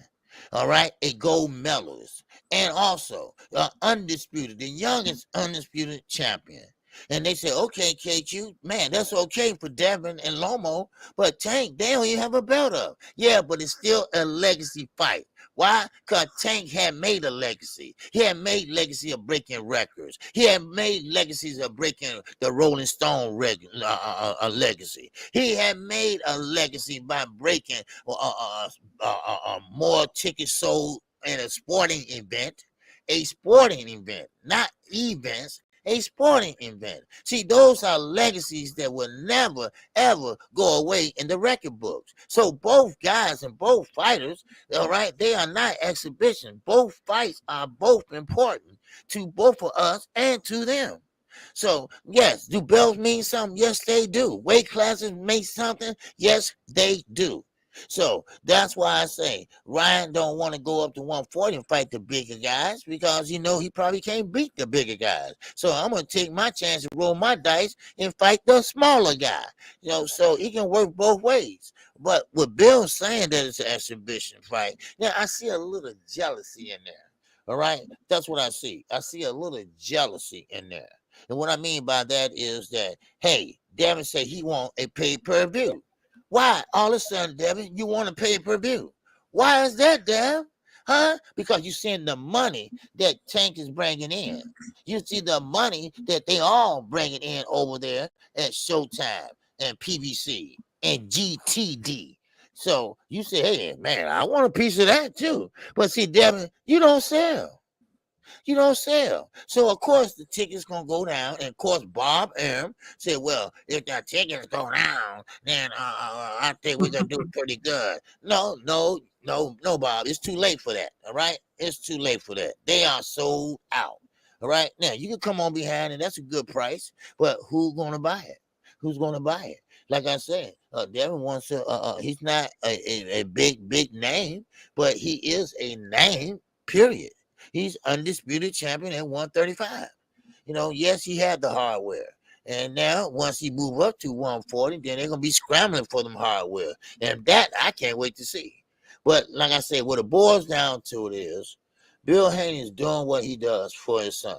C: all right, a gold medalist, and also undisputed, the youngest undisputed champion. And they say, okay, KQ, man, that's okay for Devin and Lomo, but Tank, they don't even have a belt up. Yeah, but it's still a legacy fight. Why? Because Tank had made a legacy. He had made legacy of breaking records. He had made legacies of breaking the Rolling Stone legacy. He had made a legacy by breaking more tickets sold in a sporting event. A sporting event, not events, a sporting event. See, those are legacies that will never, ever go away in the record books. So both guys and both fighters, all right, they are not exhibition. Both fights are both important to both of us and to them. So, yes, do belts mean something? Yes, they do. Weight classes mean something? Yes, they do. So that's why I say Ryan don't want to go up to 140 and fight the bigger guys because he probably can't beat the bigger guys. So I'm gonna take my chance and roll my dice and fight the smaller guy. So he can work both ways. But with Bill saying that it's an exhibition fight, I see a little jealousy in there. All right, that's what I see. I see a little jealousy in there. And what I mean by that is that, hey, Devin said he want a pay-per-view. Why all of a sudden, Devin, you want to pay per view? Why is that, Dev? Huh? Because you see the money that Tank is bringing in. You see the money that they all bringing in over there at Showtime and PBC and GTD. So you say, hey, man, I want a piece of that too. But see, Devin, you don't sell. You don't sell. So, of course, the ticket's going to go down. And, of course, Bob M said, well, if the tickets go down, then I think we're going to do pretty good. No, Bob. It's too late for that, all right? It's too late for that. They are sold out, all right? Now, you can come on behind, and that's a good price, but who's going to buy it? Who's going to buy it? Like I said, Devin wants to, he's not a big name, but he is a name, period. He's undisputed champion at 135. Yes, he had the hardware. And now, once he move up to 140, then they're going to be scrambling for them hardware. And that, I can't wait to see. But like I said, what it boils down to it is, Bill Haney is doing what he does for his son.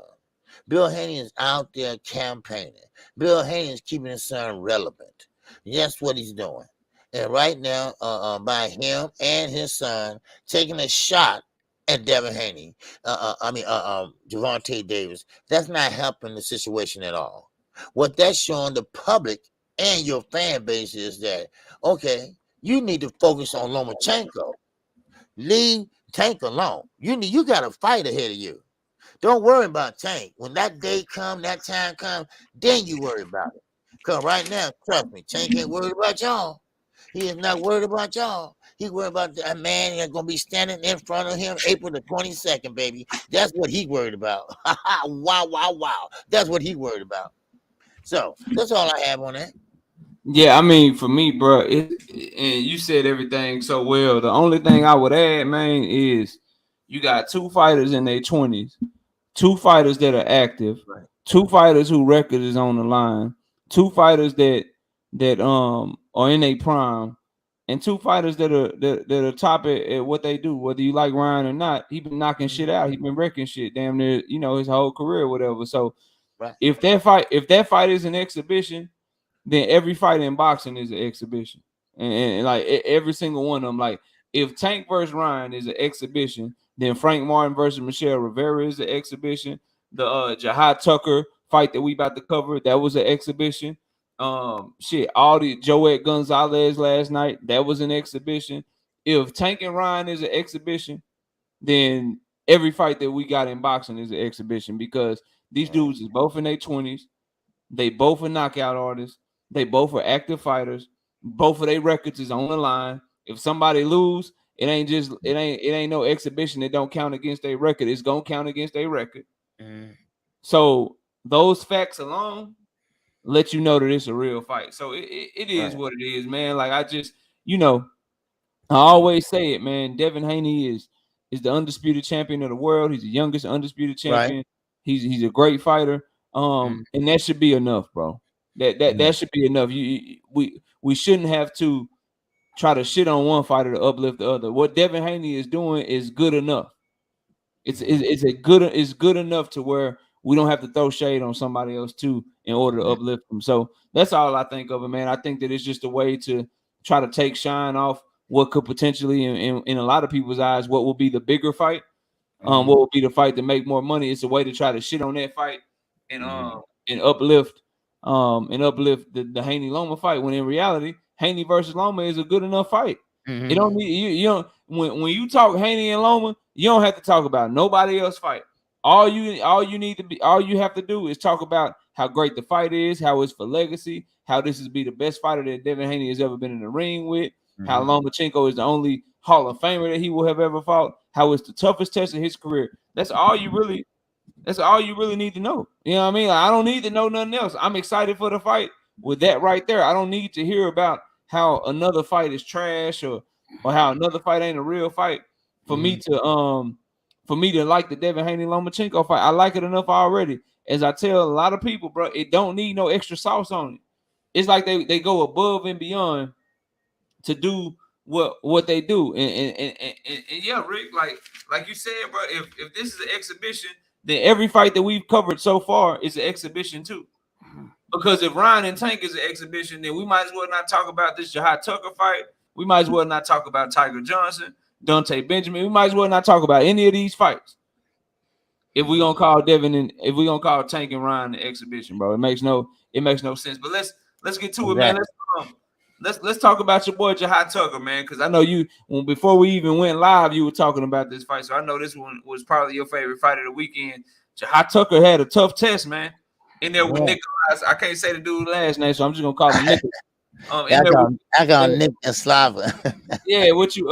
C: Bill Haney is out there campaigning. Bill Haney is keeping his son relevant. That's what he's doing. And right now, by him and his son taking a shot at Devin Haney, Gervonta Davis, that's not helping the situation at all. What that's showing the public and your fan base is that, okay, you need to focus on Lomachenko. Leave Tank alone. You got a fight ahead of you. Don't worry about Tank. When that day come, that time come, then you worry about it. Because right now, trust me, Tank ain't worried about y'all. He is not worried about y'all. He's worried about a man that's going to be standing in front of him April the 22nd, baby. That's what he's worried about. Wow. That's what he's worried about. So that's all I have on that.
B: Yeah, I mean, for me, bro, and you said everything so well. The only thing I would add, man, is you got two fighters in their 20s, two fighters that are active, two fighters whose record is on the line, two fighters that are in a prime, and two fighters that are top at what they do. Whether you like Ryan or not, he been knocking shit out. He been wrecking shit damn near, his whole career or whatever. So if that fight is an exhibition, then every fight in boxing is an exhibition. And like every single one of them, like if Tank versus Ryan is an exhibition, then Frank Martin versus Michelle Rivera is an exhibition. The Jihad Tucker fight that we about to cover, that was an exhibition. All the Joet Gonzalez last night, that was an exhibition. If Tank and Ryan is an exhibition, then every fight that we got in boxing is an exhibition because these dudes is both in their 20s. They both are knockout artists. They both are active fighters. Both of their records is on the line. If somebody lose, it ain't no exhibition that don't count against their record. It's gonna count against their record. So those facts alone let you know that it's a real fight. So it is what it is, man. Like I just, I always say it, man. Devin Haney is the undisputed champion of the world. He's the youngest undisputed champion. Right. He's a great fighter. And that should be enough, bro. That should be enough. We shouldn't have to try to shit on one fighter to uplift the other. What Devin Haney is doing is good enough. It's good enough to where we don't have to throw shade on somebody else too in order to uplift them. So that's all I think of it, man. I think that it's just a way to try to take shine off what could potentially, in a lot of people's eyes, what will be the bigger fight. What will be the fight to make more money? It's a way to try to shit on that fight and uplift the Haney Loma fight. When in reality, Haney versus Loma is a good enough fight. It don't need you don't when you talk Haney and Loma, you don't have to talk about nobody else fight. All you have to do is talk about how great the fight is, how it's for legacy, how this is be the best fighter that Devin Haney has ever been in the ring with, how Lomachenko is the only Hall of Famer that he will have ever fought, how it's the toughest test of his career. That's all you really need to know. You know what I mean? Like, I don't need to know nothing else. I'm excited for the fight with that right there. I don't need to hear about how another fight is trash or how another fight ain't a real fight for me to like the Devin Haney Lomachenko fight. I like it enough already. As I tell a lot of people, bro, it don't need no extra sauce on it. It's like they go above and beyond to do what they do. And yeah, Rick, like you said, bro, if this is an exhibition, then every fight that we've covered so far is an exhibition too. Because if Ryan and Tank is an exhibition, then we might as well not talk about this Jihad Tucker fight. We might as well not talk about Tiger Johnson, Dante Benjamin. We might as well not talk about any of these fights. If we gonna call Tank and Ryan the exhibition, bro, it makes no sense. But let's get to it, man. Let's talk about your boy Jihad Tucker, man, because I know before we even went live, you were talking about this fight. So I know this one was probably your favorite fight of the weekend. Jihad Tucker had a tough test, man. In there with Nicholas. I can't say the dude's last name, so I'm just gonna call him Nicholas.
C: I got Nick and Slava.
B: Yeah, what you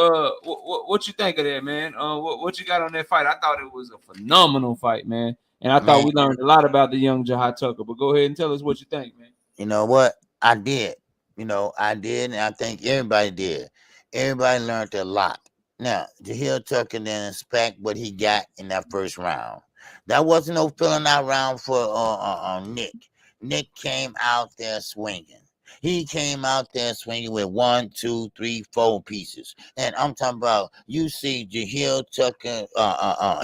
B: think of that, man? What you got on that fight? I thought it was a phenomenal fight, man. And I thought we learned a lot about the young Jihad Tucker. But go ahead and tell us what you think, man.
C: You know what? I did. And I think everybody did. Everybody learned a lot. Now, Jihad Tucker didn't inspect what he got in that first round. That wasn't no filling out round for Nick. Nick came out there swinging. He came out there swinging with 1, 2, 3, 4 pieces. And I'm talking about, you see Jihad Tucker,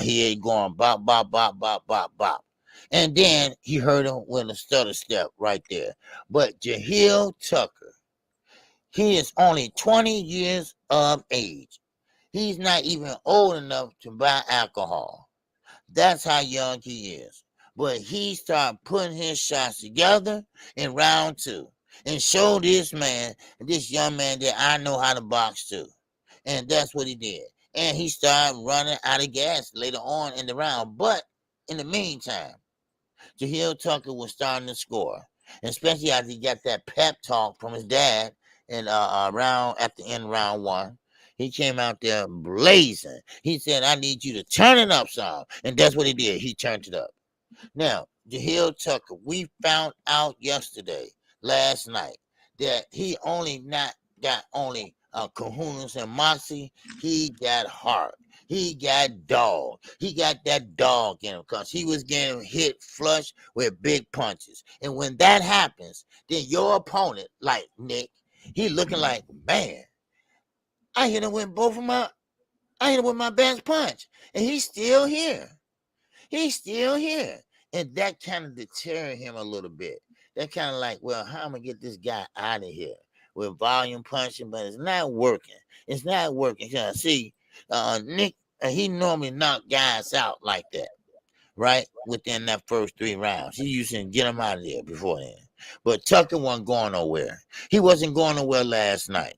C: he ain't going bop, bop, bop, bop, bop, bop. And then he hurt him with a stutter step right there. But Jihad Tucker, he is only 20 years of age. He's not even old enough to buy alcohol. That's how young he is. But he started putting his shots together in round 2. And show this young man that I know how to box too. And that's what he did. And he started running out of gas later on in the round. But in the meantime, Jihad Tucker was starting to score. Especially after he got that pep talk from his dad in at the end of round 1. He came out there blazing. He said, I need you to turn it up some. And that's what he did. He turned it up. Now, Jihad Tucker, we found out last night, that he not got only kahunas and moxie, he got heart. He got dog. He got that dog in him because he was getting hit flush with big punches. And when that happens, then your opponent, like Nick, he looking like, man, I hit him with my best punch. And he's still here. And that kind of deterred him a little bit. They're kind of like, well, how am I get this guy out of here with volume punching? But it's not working. See, Nick, he normally knocked guys out like that, right? Within that first 3 rounds. He used to get them out of there before then. But Tucker wasn't going nowhere. He wasn't going nowhere last night.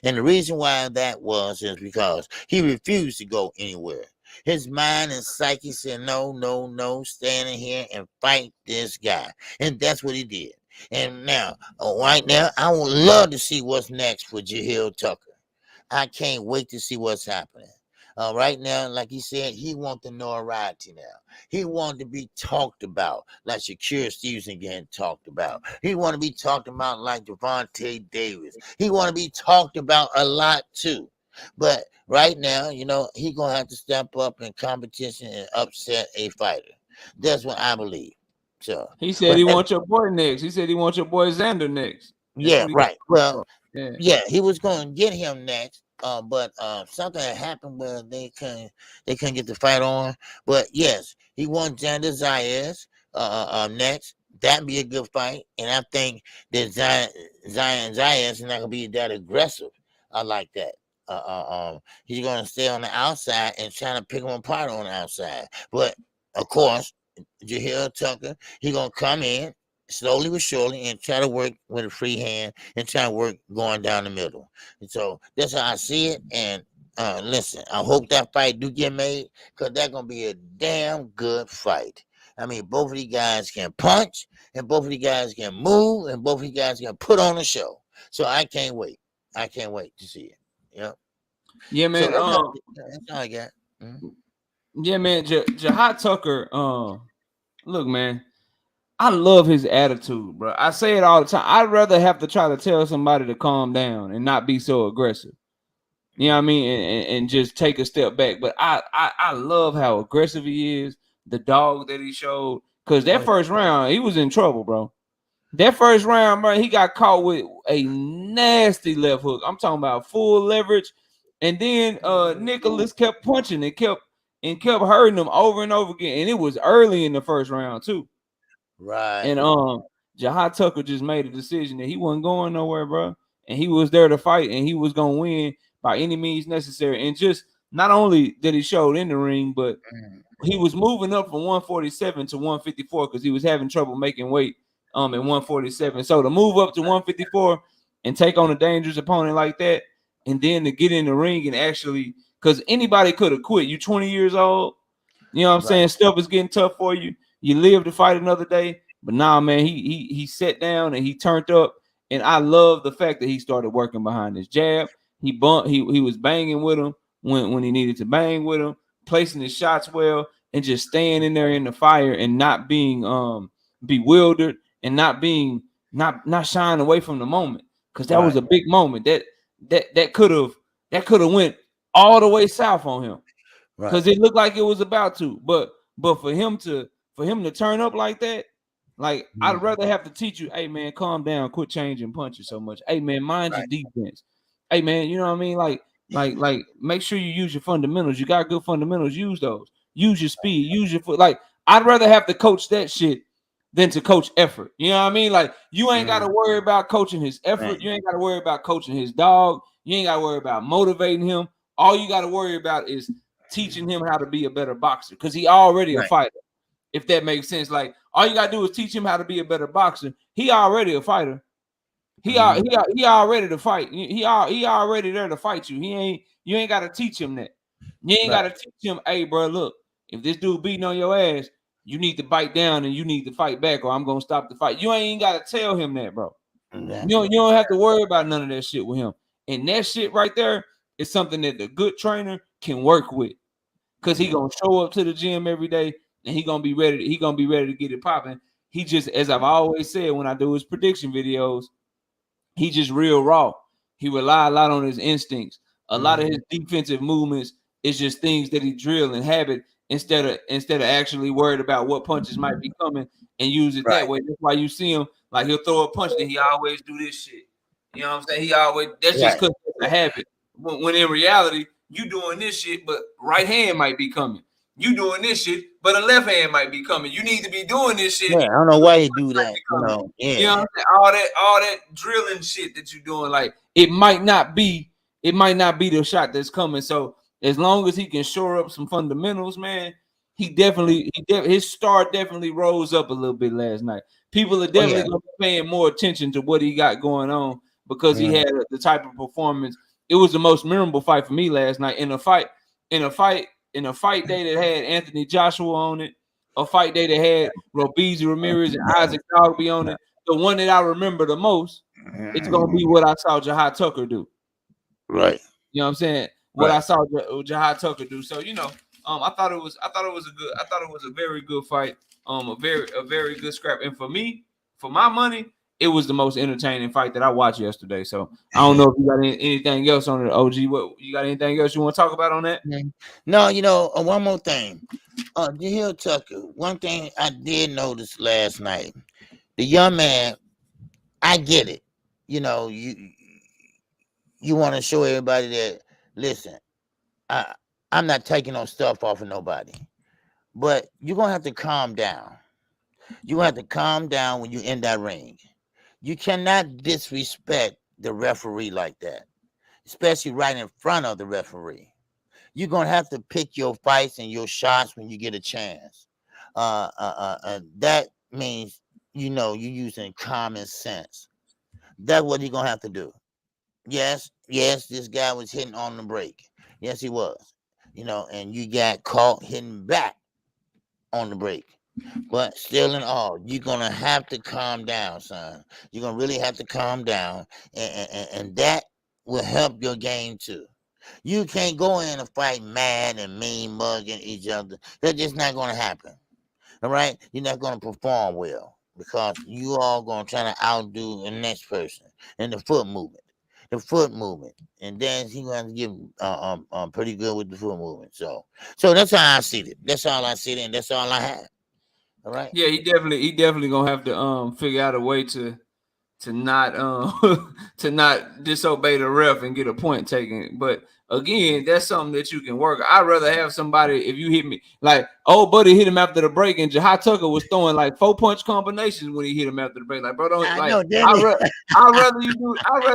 C: And the reason why that is because he refused to go anywhere. His mind and psyche said, no, stand in here and fight this guy. And that's what he did. And now, right now, I would love to see what's next for Jihad Tucker. I can't wait to see what's happening. Right now, like he said, he wants the notoriety now. He wanted to be talked about like Shakira Stevenson getting talked about. He want to be talked about like Devontae Davis. He want to be talked about a lot too. But right now, he gonna have to step up in competition and upset a fighter. That's what I believe. So
B: he said he wants your boy next. He said he wants your boy Xander next.
C: Yeah, right. Well, yeah, he was gonna get him next. But something happened where they couldn't get the fight on. But yes, He wants Xander next. That'd be a good fight. And I think that Zayas is not gonna be that aggressive. I like that. He's gonna stay on the outside and trying to pick him apart on the outside. But of course, Jihad Tucker, he gonna come in slowly but surely and try to work with a free hand and try to work going down the middle. And so that's how I see it. And listen, I hope that fight do get made because that's gonna be a damn good fight. I mean, both of these guys can punch, and both of these guys can move, and both of these guys can put on a show. So I can't wait. I can't wait to see it. Yep.
B: Yeah, man.
C: So that's all I got. Mm-hmm.
B: Yeah, man. Jihad Tucker. Look, man. I love his attitude, bro. I say it all the time. I'd rather have to try to tell somebody to calm down and not be so aggressive. You know what I mean? And just take a step back. But I love how aggressive he is, the dog that he showed. Because that first round, he was in trouble, bro. That first round, bro, he got caught with a nasty left hook. I'm talking about full leverage. And then Nicholas kept punching and kept hurting him over and over again. And it was early in the first round, too.
C: Right.
B: And Jihad Tucker just made a decision that he wasn't going nowhere, bro. And he was there to fight, and he was gonna win by any means necessary. And just not only did he show in the ring, but he was moving up from 147 to 154 because he was having trouble making weight at 147. So to move up to 154 and take on a dangerous opponent like that, and then to get in the ring and actually, because anybody could have quit. You're 20 years old, you know what I'm saying? Stuff is getting tough for you. You live to fight another day. But nah, man, he sat down and he turned up. And I love the fact that he started working behind his jab. He was banging with him when he needed to bang with him, placing his shots well, and just staying in there in the fire and not being bewildered and not shying away from the moment. Because that was a big moment. That could have went all the way south on him. Because it looked like it was about to. But for him to turn up like that, like I'd rather have to teach you, hey man, calm down, quit changing punches so much. Hey man, mind your defense. Hey man, you know what I mean? Like make sure you use your fundamentals. You got good fundamentals, use those. Use your speed, use your foot. Like I'd rather have to coach that shit than to coach effort. You know what I mean? Like you ain't got to worry about coaching his effort. You ain't got to worry about coaching his dog. You ain't got to worry about motivating him. All you got to worry about is teaching him how to be a better boxer because he already a fighter. If that makes sense, like all you gotta do is teach him how to be a better boxer. He already a fighter. He already to fight. He already there to fight you. You ain't gotta teach him that. You ain't gotta teach him, hey, bro, look, if this dude beating on your ass, you need to bite down and you need to fight back, or I'm gonna stop the fight. You ain't gotta tell him that, bro. You don't have to worry about none of that shit with him. And that shit right there is something that the good trainer can work with, because he gonna show up to the gym every day. And he gonna be ready to get it popping. He just, as I've always said when I do his prediction videos, he just real raw. He rely a lot on his instincts. A lot of his defensive movements is just things that he drill and habit instead of actually worried about what punches might be coming and use it that way. That's why you see him, like he'll throw a punch and he always do this shit. You know what I'm saying? He always, that's just because it's a habit. When in reality, you doing this shit, but right hand might be coming. You doing this shit, but a left hand might be coming. You need to be doing this shit.
C: Yeah, I don't know why he do that.
B: You know what I'm saying? All that drilling shit that you're doing, like it might not be the shot that's coming. So as long as he can shore up some fundamentals, man, his star definitely rose up a little bit last night. People are definitely gonna be paying more attention to what he got going on because he had the type of performance. It was the most memorable fight for me last night. In a fight day that had Anthony Joshua on it, a fight day that had Robeizy, Ramirez, and Isaac Dogboe on it. The one that I remember the most, it's gonna be what I saw Jihad Tucker do.
C: Right.
B: You know what I'm saying? What I saw Jihad Tucker do. So I thought it was a very good fight. A very good scrap. And for me, for my money, it was the most entertaining fight that I watched yesterday. So I don't know if you got anything else on it, OG. What you got? Anything else you want to talk about on that?
C: No, one more thing. Jihad Tucker. One thing I did notice last night, the young man. I get it. You want to show everybody that. Listen, I'm not taking no stuff off of nobody. But you're gonna have to calm down. You're gonna have to calm down when you're in that ring. You cannot disrespect the referee like that, especially right in front of the referee. You're gonna have to pick your fights and your shots when you get a chance. That means you're using common sense. That's what you're gonna have to do. Yes, this guy was hitting on the break. Yes, he was. And you got caught hitting back on the break. But still in all, you're gonna have to calm down, son. You're gonna really have to calm down, and that will help your game too. You can't go in and fight mad and mean mugging each other. That's just not gonna happen. All right, you're not gonna perform well because you all gonna try to outdo the next person in the foot movement. And then he gonna get pretty good with the foot movement. So that's how I see it. That's all I see it, and that's all I have. All right.
B: Yeah, he definitely gonna have to figure out a way to not to not disobey the ref and get a point taken. But again, that's something that you can work. I'd rather have somebody, if you hit me, like old buddy hit him after the break, and Jihad Tucker was throwing like 4-punch combinations when he hit him after the break. Like, bro, don't like I'd rather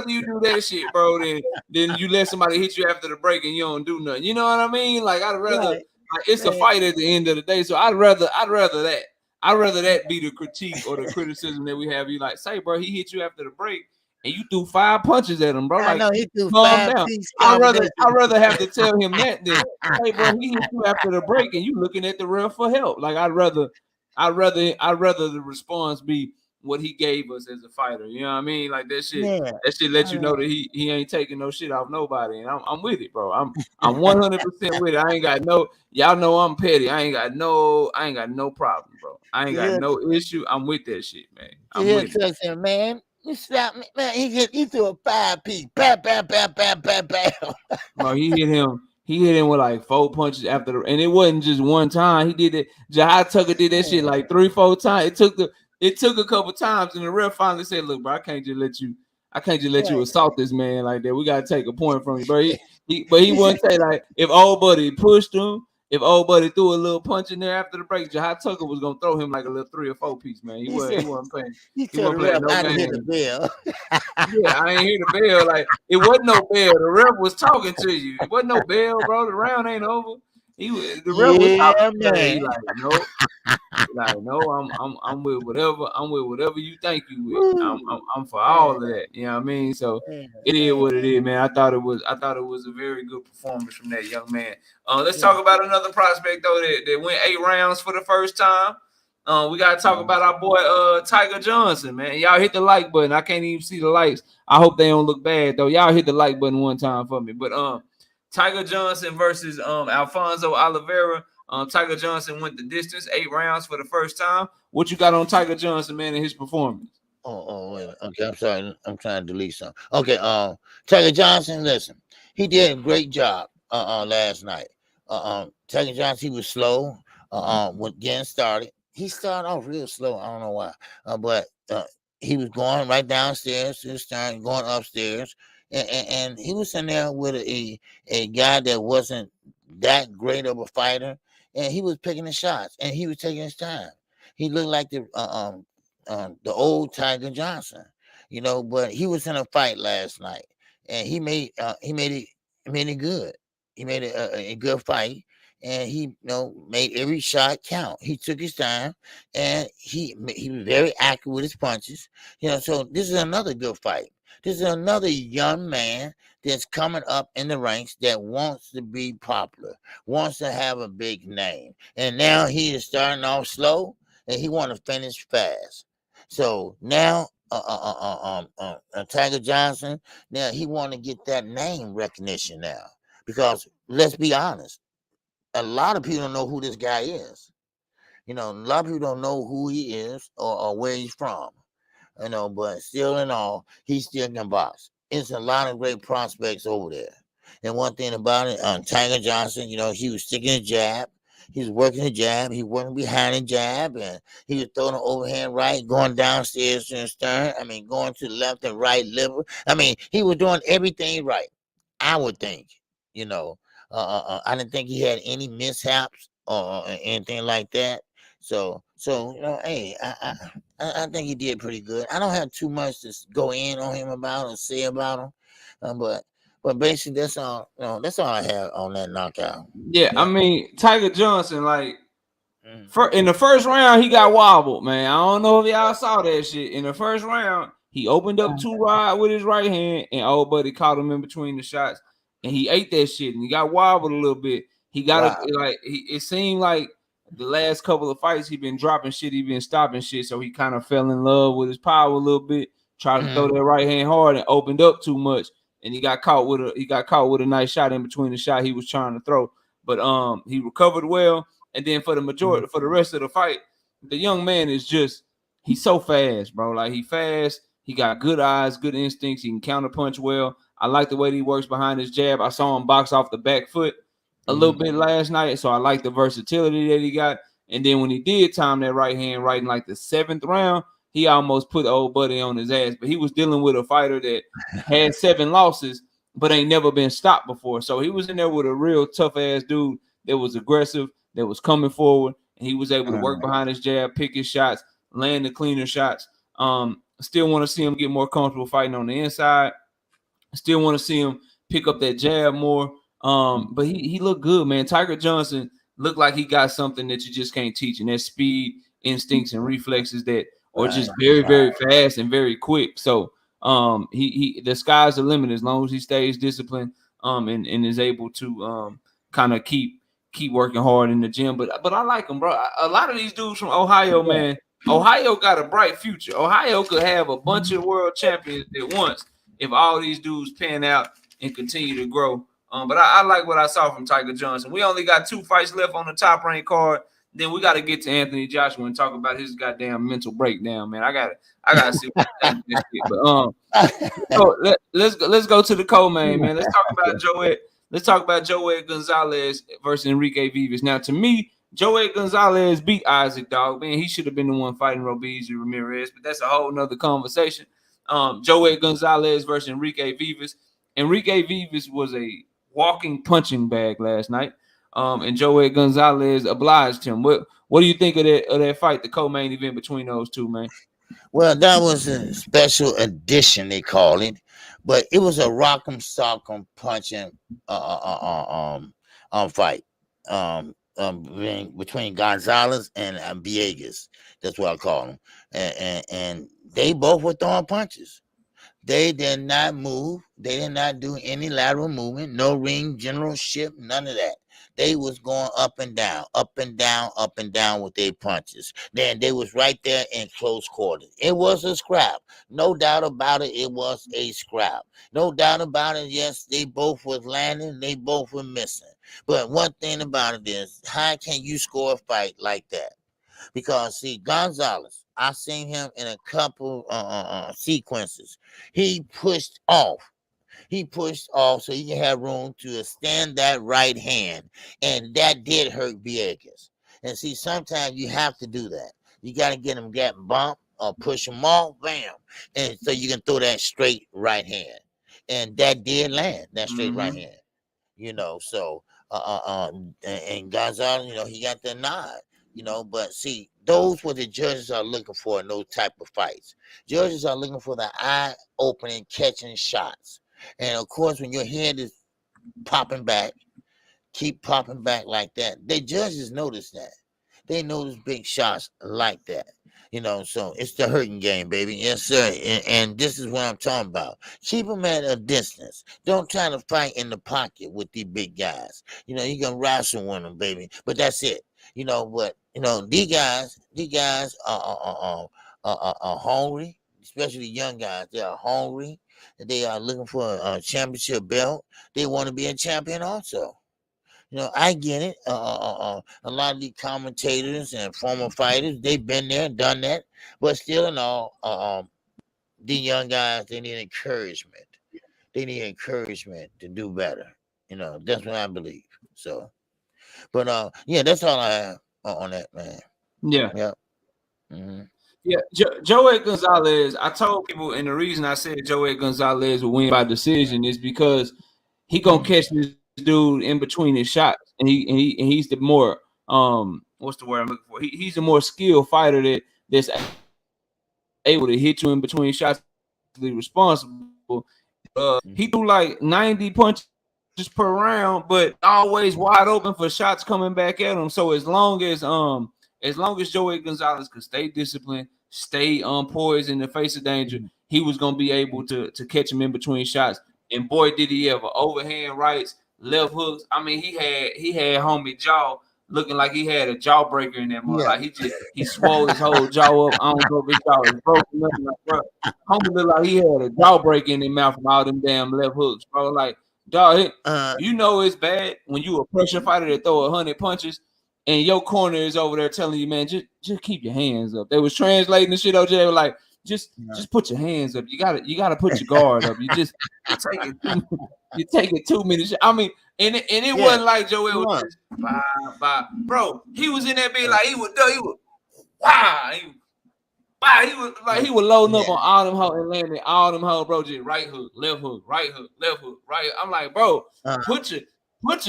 B: you do that shit, bro, than you let somebody hit you after the break and you don't do nothing. You know what I mean? Like, I'd rather like, it's a fight at the end of the day. So I'd rather that. I'd rather that be the critique or the criticism that we have. You like, say, bro, he hit you after the break and you threw 5 punches at him, bro. Like,
C: I know he threw
B: calm down. I'd rather have to tell him that than, hey, bro, he hit you after the break and you looking at the ref for help. Like, I'd rather the response be what he gave us as a fighter. You know what I mean? Like that shit let you know that he ain't taking no shit off nobody. And I'm with it, bro. I'm 100% with it. I ain't got no, y'all know I'm petty. I ain't got no problem, bro. I ain't got no issue. I'm with that shit, man. I'm with
C: it. Man, you slapped me, man. He threw a 5-piece. Bam, bam, bam, bam, bam, bam.
B: Bro, he hit him with like 4 punches after the, and it wasn't just one time. He did it. Jihad Tucker did that shit like 3-4 times. It took a couple times, and the ref finally said, "Look, bro, I can't just let you assault this man like that. We gotta take a point from you, bro." But he wouldn't say like if old buddy pushed him, if old buddy threw a little punch in there after the break, Jihad Tucker was gonna throw him like a little 3 or 4 piece, man. He wasn't playing. He wasn't playing no game. Yeah, I ain't hear the bell. Like it wasn't no bell. The ref was talking to you. It wasn't no bell, bro. The round ain't over. The ref was talking to you. He like, nope. Like, no, I'm with whatever. I'm with whatever you think you with. I'm for all of that. You know what I mean? So it is what it is, man. I thought it was a very good performance from that young man. Let's talk about another prospect though that went 8 rounds for the first time. We gotta talk about our boy Tiger Johnson, man. Y'all hit the like button. I can't even see the likes. I hope they don't look bad though. Y'all hit the like button one time for me. But Tiger Johnson versus Alfonso Oliveira. Tiger Johnson went the distance, 8 rounds for the first time. What you got on Tiger Johnson, man, and his performance?
C: Wait. Okay, I'm sorry. I'm trying to delete something. Okay, Tiger Johnson, listen, he did a great job last night. Tiger Johnson, he was slow when getting started. He started off real slow. I don't know why, but he was going right downstairs to the start, going upstairs, and he was in there with a guy that wasn't that great of a fighter. And he was picking the shots, and he was taking his time. He looked like the old Tiger Johnson, But he was in a fight last night, and he made it good. He made a good fight, and he made every shot count. He took his time, and he was very accurate with his punches. So this is another good fight. This is another young man that's coming up in the ranks that wants to be popular, wants to have a big name. And now he is starting off slow, and he want to finish fast. So now Tiger Johnson, now he want to get that name recognition now. Because let's be honest, a lot of people don't know who this guy is. A lot of people don't know who he is or where he's from. But still in all, he still can box. It's a lot of great prospects over there. And one thing about it, Tiger Johnson, he was sticking a jab. He was working the jab. He wasn't behind the jab. And he was throwing an overhand right, going downstairs to the stern. I mean, going to the left and right liver. I mean, he was doing everything right, I would think. I didn't think he had any mishaps or anything like that. So hey, I think he did pretty good. I don't have too much to go in on him about or say about him, but basically that's all. That's all I have on that knockout.
B: Yeah, I mean Tiger Johnson, like
C: Mm.
B: in the first round, he got wobbled, man. I don't know if y'all saw that shit. In the first round, he opened up 2 wide with his right hand, and old buddy caught him in between the shots, and he ate that shit, and he got wobbled a little bit. He got it seemed like the last couple of fights he been dropping shit, he been stopping shit, so he kind of fell in love with his power a little bit, tried to throw that right hand hard and opened up too much, and he got caught with a nice shot in between the shot he was trying to throw. But he recovered well. And then for the rest of the fight, the young man is he's so fast, bro. Like he fast, he got good eyes, good instincts, he can counter punch well. I like the way he works behind his jab. I saw him box off the back foot a little bit last night, so I like the versatility that he got. And then when he did time that right hand right in like the 7th round, he almost put the old buddy on his ass. But he was dealing with a fighter that had 7 losses, but ain't never been stopped before. So he was in there with a real tough ass dude that was aggressive, that was coming forward, and he was able to work behind his jab, pick his shots, land the cleaner shots. Still want to see him get more comfortable fighting on the inside. Still want to see him pick up that jab more. But he looked good, man. Tiger Johnson looked like he got something that you just can't teach, and that's speed, instincts, and reflexes that are just very, very fast and very quick. So the sky's the limit as long as he stays disciplined and is able to kind of keep working hard in the gym. But I like him, bro. A lot of these dudes from Ohio, man. Ohio got a bright future. Ohio could have a bunch of world champions at once if all these dudes pan out and continue to grow. But I like what I saw from Tiger Johnson. We only got 2 fights left on the top rank card. Then we got to get to Anthony Joshua and talk about his goddamn mental breakdown, man. I gotta see what that shit. But let's go to the co-main, man. Let's talk about Joey Gonzalez versus Enrique Vives. Now, to me, Joey Gonzalez beat Isaac, dog. Man, he should have been the one fighting Robeizy Ramirez, but that's a whole nother conversation. Joey Gonzalez versus Enrique Vives. Enrique Vives was a walking punching bag last night, and Joey Gonzalez obliged him. What do you think of that fight, the co-main event between those two, man?
C: Well, that was a special edition, they call it, but it was a rock'em sock'em punching fight between Gonzalez and Viegas. That's what I call them, and they both were throwing punches. They did not move. They did not do any lateral movement, no ring generalship, none of that. They was going up and down, up and down, up and down with their punches. Then they was right there in close quarters. It was a scrap. No doubt about it. It was a scrap. No doubt about it. Yes, they both was landing. They both were missing. But one thing about it is, how can you score a fight like that? Because, see, Gonzalez, I seen him in a couple sequences. He pushed off. He pushed off so he can have room to extend that right hand. And that did hurt Viegas. And see, sometimes you have to do that. You got to get him getting bumped or push him off, bam. And so you can throw that straight right hand. And that did land, that straight right hand. So, and Gonzalez, he got the nod. But see, those what the judges are looking for in those type of fights. Judges are looking for the eye-opening, catching shots. And of course, when your head is popping back, keep popping back like that. The judges notice that. They notice big shots like that. So it's the hurting game, baby. Yes, sir. And this is what I'm talking about. Keep them at a distance. Don't try to fight in the pocket with these big guys. You can wrestle with them, baby. But that's it. But these guys are hungry, especially young guys. They are hungry. They are looking for a championship belt. They want to be a champion also. I get it. A lot of these commentators and former fighters, they've been there, done that. But still in all, the young guys, they need encouragement. They need encouragement to do better. That's what I believe. So, but yeah, that's all I have on that, man.
B: Yeah.
C: Yeah. Mm-hmm.
B: Yeah, Joey Gonzalez. I told people, and the reason I said Joey Gonzalez will win by decision is because he gonna catch this dude in between his shots, and he's the more what's the word I'm looking for? He's a more skilled fighter that's able to hit you in between shots, responsible. He threw like 90 punches per round, but always wide open for shots coming back at him. So as long as Joey Gonzalez could stay disciplined, stay poised in the face of danger, he was gonna be able to catch him in between shots. And boy, did he ever. Overhand rights, left hooks. I mean, he had homie jaw looking like he had a jawbreaker in that mother. Like he swole his whole jaw up. I don't know if his jaw is broken. Nothing like, bro. Homie looked like he had a jawbreaker in his mouth from all them damn left hooks, bro. Like, dog, you know it's bad when you a pressure fighter that throw 100 punches and your corner is over there telling you, man, just keep your hands up. They was translating the shit over there. They were like, just put your hands up. You gotta put your guard up. You take it 2 minutes. I mean, and it wasn't like Joel was just bye. Bro, he was in that bit like he was he was loading up on all them hoes and landing all them hoes, bro. Just right hook, left hook, right hook, left hook, right. I'm like, bro, put your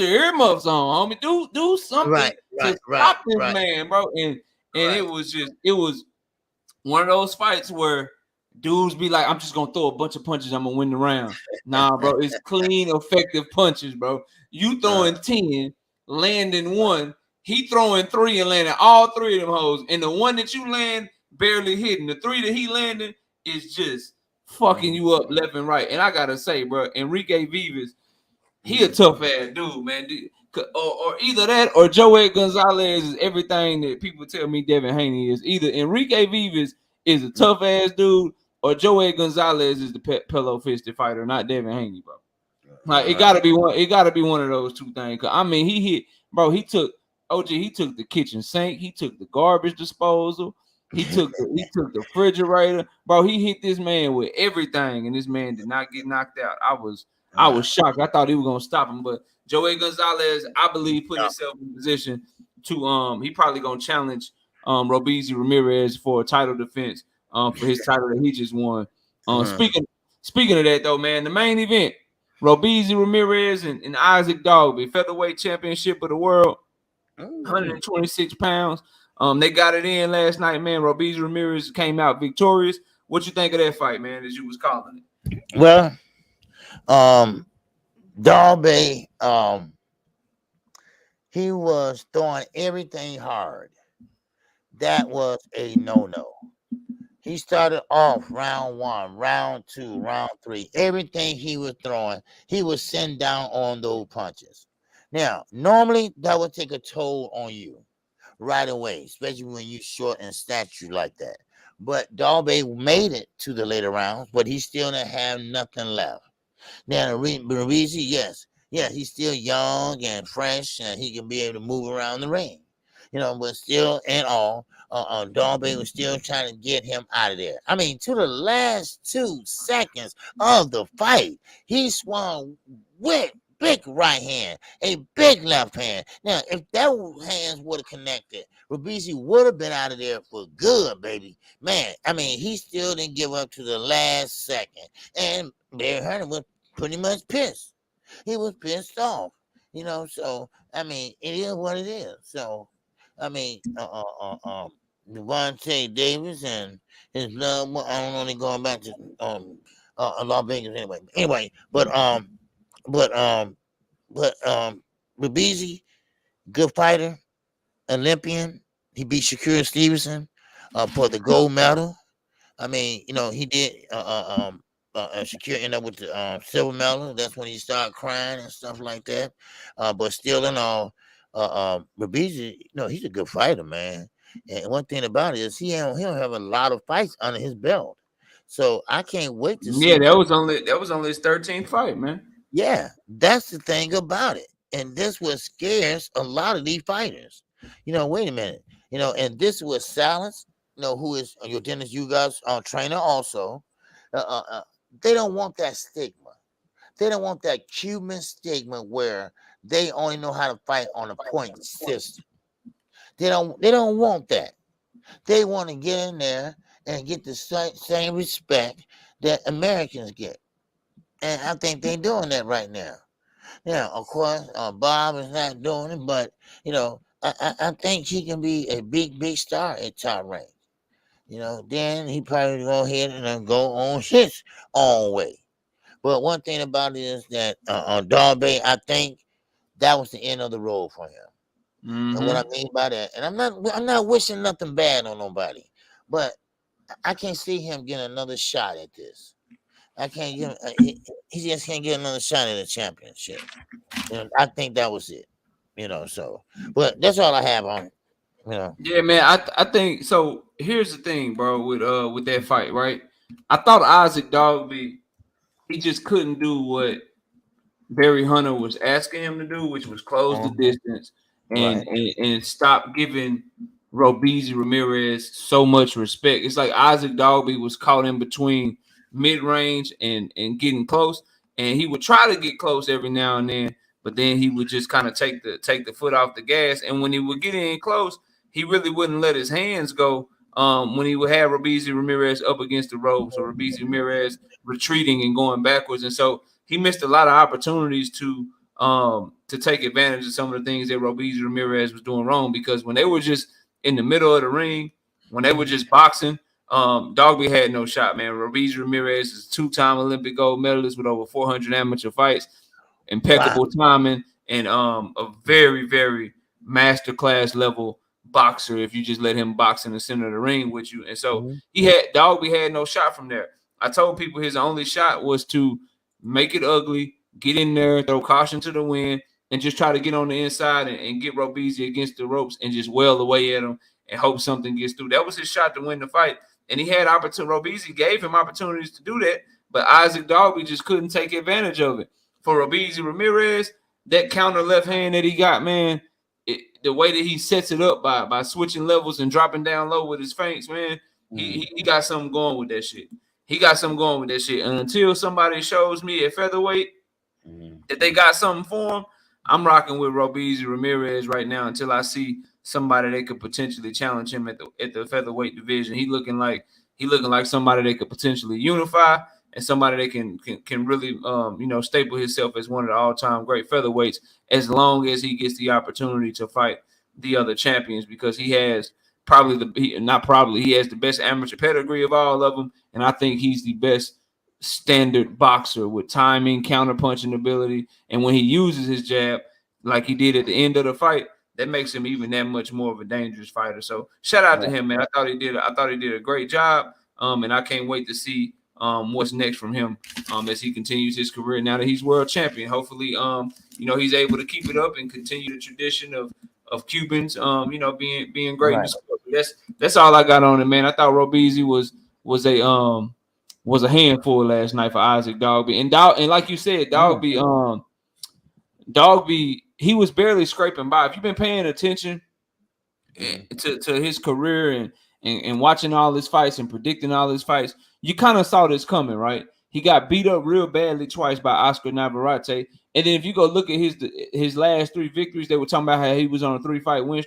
B: earmuffs on, homie. Do something to stop this man, bro. And it was one of those fights where dudes be like, I'm just gonna throw a bunch of punches, I'm gonna win the round. Nah, bro, it's clean, effective punches, bro. You throwing 10, landing 1, he throwing 3 and landing all 3 of them hoes. And the one that you land barely hitting, the 3 that he landing is just fucking you up left and right. And I gotta say, bro, Enrique Vives, he a tough ass dude, man. Or either that or Joey Gonzalez is everything that people tell me Devin Haney is. Either Enrique Vives is a tough ass dude, or Joey Gonzalez is the pillow fisted fighter, not Devin Haney, bro. Like it gotta be one. It gotta be one of those two things. I mean, he hit, bro. He took the kitchen sink. He took the garbage disposal. He took the refrigerator, bro. He hit this man with everything, and this man did not get knocked out. I was shocked. I thought he was gonna stop him, but Joey Gonzalez, I believe, put himself in position to he probably gonna challenge Robeizy Ramirez for a title defense for his title that he just won. Speaking of that though, man, the main event, Robeizy Ramirez and Isaac Dogboe, featherweight championship of the world, 126 pounds. They got it in last night, man. Robeizy Ramirez came out victorious. What you think of that fight, man, as you was calling it?
C: Well, Dogboe, he was throwing everything hard. That was a no-no. He started off round 1, round 2, round 3. Everything he was throwing, he was sitting down on those punches. Now, normally that would take a toll on you right away, especially when you're short and stature like that. But Dogboe made it to the later rounds, but he still didn't have nothing left. Now, Robeizy, yes, he's still young and fresh, and he can be able to move around the ring. But still, in all, Dogboe was still trying to get him out of there. I mean, to the last 2 seconds of the fight, he swung with big right hand, a big left hand. Now, if that hands would have connected, Robeizy would have been out of there for good, baby. Man, I mean, he still didn't give up to the last second. And Barry Hearn was pretty much pissed. He was pissed off, so, I mean, it is what it is. So, I mean, Devontae Davis and his love, I don't know, they're going back to Las Vegas anyway. But Robeizy, good fighter, Olympian. He beat Shakur Stevenson for the gold medal. I mean, he did. Shakur ended up with the silver medal. That's when he started crying and stuff like that. But still, in all, Robeizy, he's a good fighter, man. And one thing about it is he don't have a lot of fights under his belt. So I can't wait to see.
B: Yeah, that was only his 13th fight, man.
C: Yeah, that's the thing about it. And this what scares a lot of these fighters. Wait a minute. And this was Silence, who is your Dennis Ugas trainer also. They don't want that stigma. They don't want that Cuban stigma where they only know how to fight on a point system. They don't want that. They want to get in there and get the same respect that Americans get. And I think they're doing that right now. Now, of course, Bob is not doing it, but, I think he can be a big star at top rank. Then he probably go ahead and then go on his own way. But one thing about it is that on Dogboe, I think that was the end of the road for him. And what I mean by that, and I'm not wishing nothing bad on nobody, but I can't see him getting another shot at this. I can't give. He just can't get another shot at a championship. I think that was it. So, but that's all I have on it.
B: Yeah, man. I think so. Here's the thing, bro. With that fight, right? I thought Isaac Dogboe, he just couldn't do what Barry Hunter was asking him to do, which was close the distance and stop giving Robeizy Ramirez so much respect. It's like Isaac Dogboe was caught in between mid-range and getting close, and he would try to get close every now and then, but then he would just kind of take the foot off the gas. And when he would get in close, he really wouldn't let his hands go. When he would have Robeizy Ramirez up against the ropes, or Robeizy Ramirez retreating and going backwards, and so he missed a lot of opportunities to take advantage of some of the things that Robeizy Ramirez was doing wrong, because when they were just in the middle of the ring, when they were just boxing, Dogboe had no shot, man. Robeizy Ramirez is two-time Olympic gold medalist with over 400 amateur fights, impeccable timing, and a very, very masterclass level boxer if you just let him box in the center of the ring with you. And so Dogboe had no shot from there. I told people his only shot was to make it ugly, get in there, throw caution to the wind, and just try to get on the inside and get Robeizy against the ropes and just wail away at him and hope something gets through. That was his shot to win the fight. And he had opportunity. Robeizy gave him opportunities to do that, but Isaac Dogboe just couldn't take advantage of it. For Robeizy Ramirez, that counter left hand that he got, man, the way that he sets it up by switching levels and dropping down low with his feints, man, he got something going with that shit. He got something going with that shit. And until somebody shows me at featherweight that they got something for him, I'm rocking with Robeizy Ramirez right now until I see somebody that could potentially challenge him at the featherweight division. He looking like somebody that could potentially unify, and somebody that can really staple himself as one of the all-time great featherweights, as long as he gets the opportunity to fight the other champions, because he has he has the best amateur pedigree of all of them, and I think he's the best standard boxer with timing, counter-punching ability, and when he uses his jab like he did at the end of the fight, that makes him even that much more of a dangerous fighter. So shout out to him, man. I thought he did a great job, and I can't wait to see what's next from him as he continues his career now that he's world champion. Hopefully, he's able to keep it up and continue the tradition of Cubans, being great in the sport. That's all I got on it, man. I thought Robeizy was a handful last night for Isaac Dogboe. And like you said, Dogboe, he was barely scraping by. If you've been paying attention to his career and watching all his fights and predicting all his fights, you kind of saw this coming, right? He got beat up real badly twice by Oscar Navarrete. And then if you go look at his last three victories, they were talking about how he was on a 3-fight win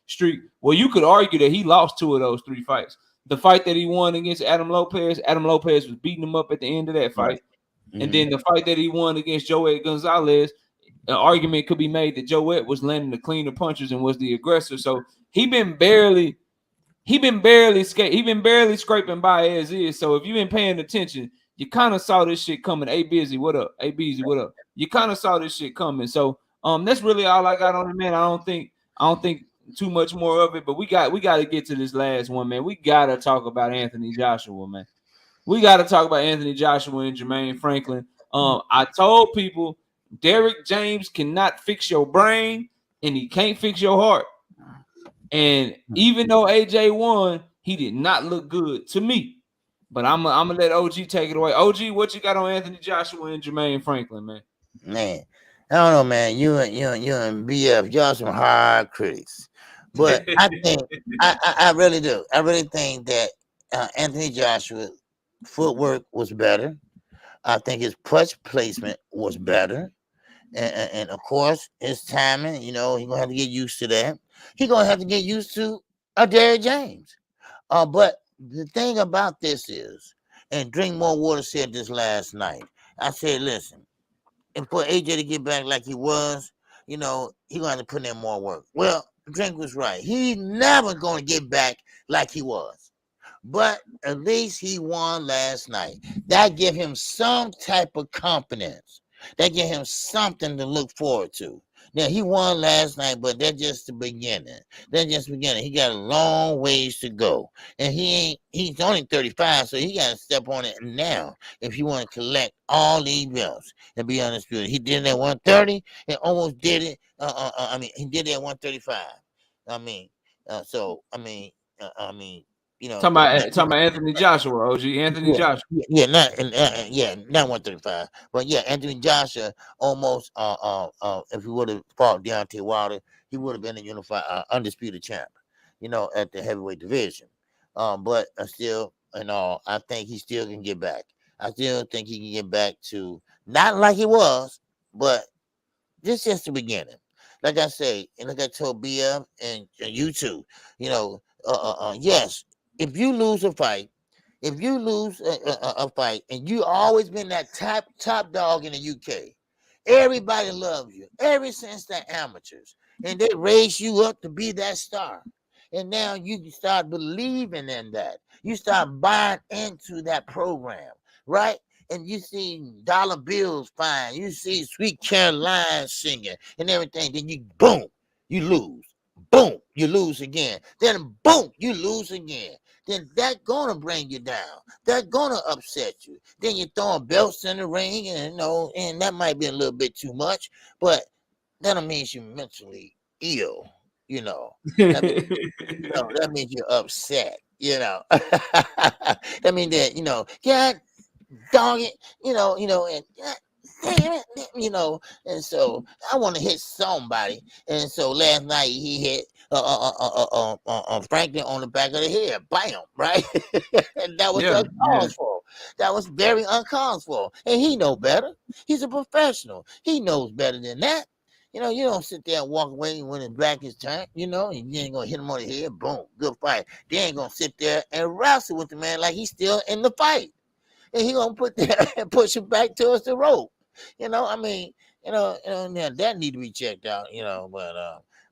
B: streak. Well, you could argue that he lost 2 of those 3 fights. The fight that he won against Adam Lopez was beating him up at the end of that fight. And then the fight that he won against Joet Gonzalez, an argument could be made that Joet was landing the cleaner punches and was the aggressor. So he been barely scraping by as is. So if you've been paying attention, you kind of saw this shit coming. Hey, Busy, what up? Hey, Busy, what up? You kind of saw this shit coming. So that's really all I got on it, man. I don't think too much more of it, but we got to get to this last one, man. We got to talk about Anthony Joshua, man. We got to talk about Anthony Joshua and Jermaine Franklin. I told people Derrick James cannot fix your brain and he can't fix your heart. And even though AJ won, he did not look good to me. But I'm gonna let OG take it away. OG, what you got on Anthony Joshua and Jermaine Franklin, man?
C: Man, I don't know, man. You and BF, y'all some hard critics. But I think I really do. I really think that Anthony Joshua's footwork was better. I think his punch placement was better. And of course, his timing, he's going to have to get used to that. He's going to have to get used to Derrick James. But the thing about this is, and Drink More Water said this last night, I said, listen, and for AJ to get back like he was, he's going to have to put in more work. Well, Drink was right. He's never going to get back like he was. But at least he won last night. That give him some type of confidence. That give him something to look forward to. Now, he won last night, but that's just the beginning. That's just the beginning. He got a long ways to go. And he's only 35, so he got to step on it now if he want to collect all these belts and be undisputed. He did it at 130 and almost did it. He did it at 135.
B: Talking about Anthony Joshua, OG Anthony Joshua.
C: Not 135, but yeah, Anthony Joshua almost if he would have fought Deontay Wilder, he would have been a unified undisputed champ, at the heavyweight division. But still, I think he still can get back. I still think he can get back to not like he was, but this is just the beginning. Like I say, and like I told BF and you too, yes. If you lose a fight, and you always been that top dog in the UK, everybody loves you ever since the amateurs, and they raise you up to be that star. And now you start believing in that. You start buying into that program, right? And you see dollar bills fine. You see Sweet Caroline singing and everything. Then boom, you lose. Boom, you lose again. Then boom, you lose again. Then that's gonna bring you down. That's gonna upset you. Then you're throwing belts in the ring, and and that might be a little bit too much, but that don't mean you're mentally ill. That means you're upset. That means that God dog it, and damn it, and so I want to hit somebody, and so last night he hit Franklin on the back of the head, bam, right, and that was uncalled for. That was very uncalled for, and he know better. He's a professional. He knows better than that. You don't sit there and walk away when his back is turned, and you ain't gonna hit him on the head, boom, good fight. They ain't gonna sit there and wrestle with the man like he's still in the fight. And he gonna put there and push him back towards the rope. Now that need to be checked out,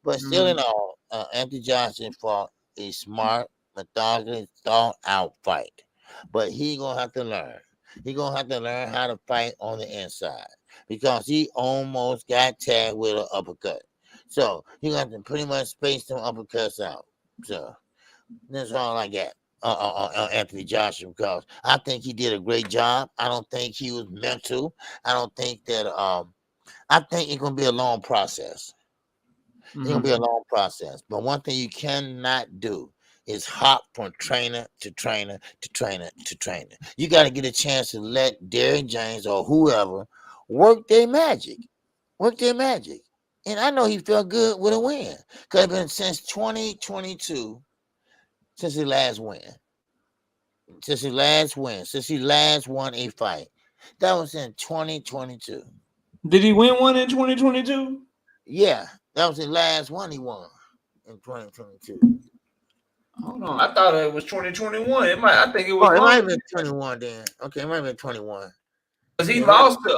C: but still in all, Anthony Johnson fought a smart, methodically thought out fight. But he gonna have to learn. He gonna have to learn how to fight on the inside because he almost got tagged with an uppercut. So he gonna have to pretty much space them uppercuts out. So that's all I got. Anthony Joshua, because I think he did a great job. I don't think he was mental. I don't think that I think it's gonna be a long process. It's gonna be a long process. But one thing you cannot do is hop from trainer to trainer to trainer to trainer. You got to get a chance to let Derrick James or whoever work their magic. Work their magic. And I know he felt good with a win. Because it's been since 2022. Since he last won a fight. That was in 2022.
B: Did he win one in 2022?
C: Yeah, that was the last one he won in 2022.
B: Hold on, I thought it was 2021. I think it was.
C: It might have been 21 then. Okay, it might have been 21.
B: Because he lost to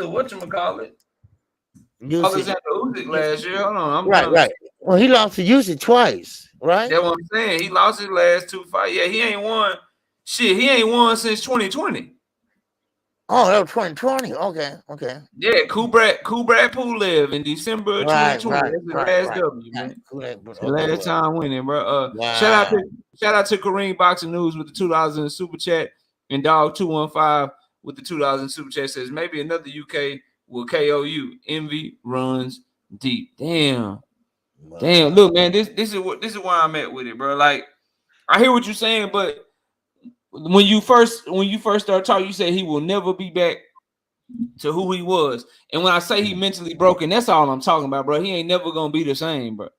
B: whatchamacallit? Alexander Usyk last year. Hold on,
C: right. Well, he lost to Usyk twice, right?
B: That's what I'm saying. He lost his last two fights. Yeah, he ain't won. Shit, he ain't won since 2020.
C: Oh, that was 2020. Okay.
B: Yeah, Kubrat Pulev in December 2020. That's the last W, man. The last time winning, bro. Shout out to Kareem Boxing News with the $2 in the super chat, and Dog 215 with the $2 in super chat says maybe another UK will KO you. Envy runs deep. Damn. Look, man, this is where I'm at with it, bro. Like, I hear what you're saying, but when you first start talking, you said he will never be back to who he was. And when I say he mentally broken, that's all I'm talking about, bro. He ain't never gonna be the same, bro.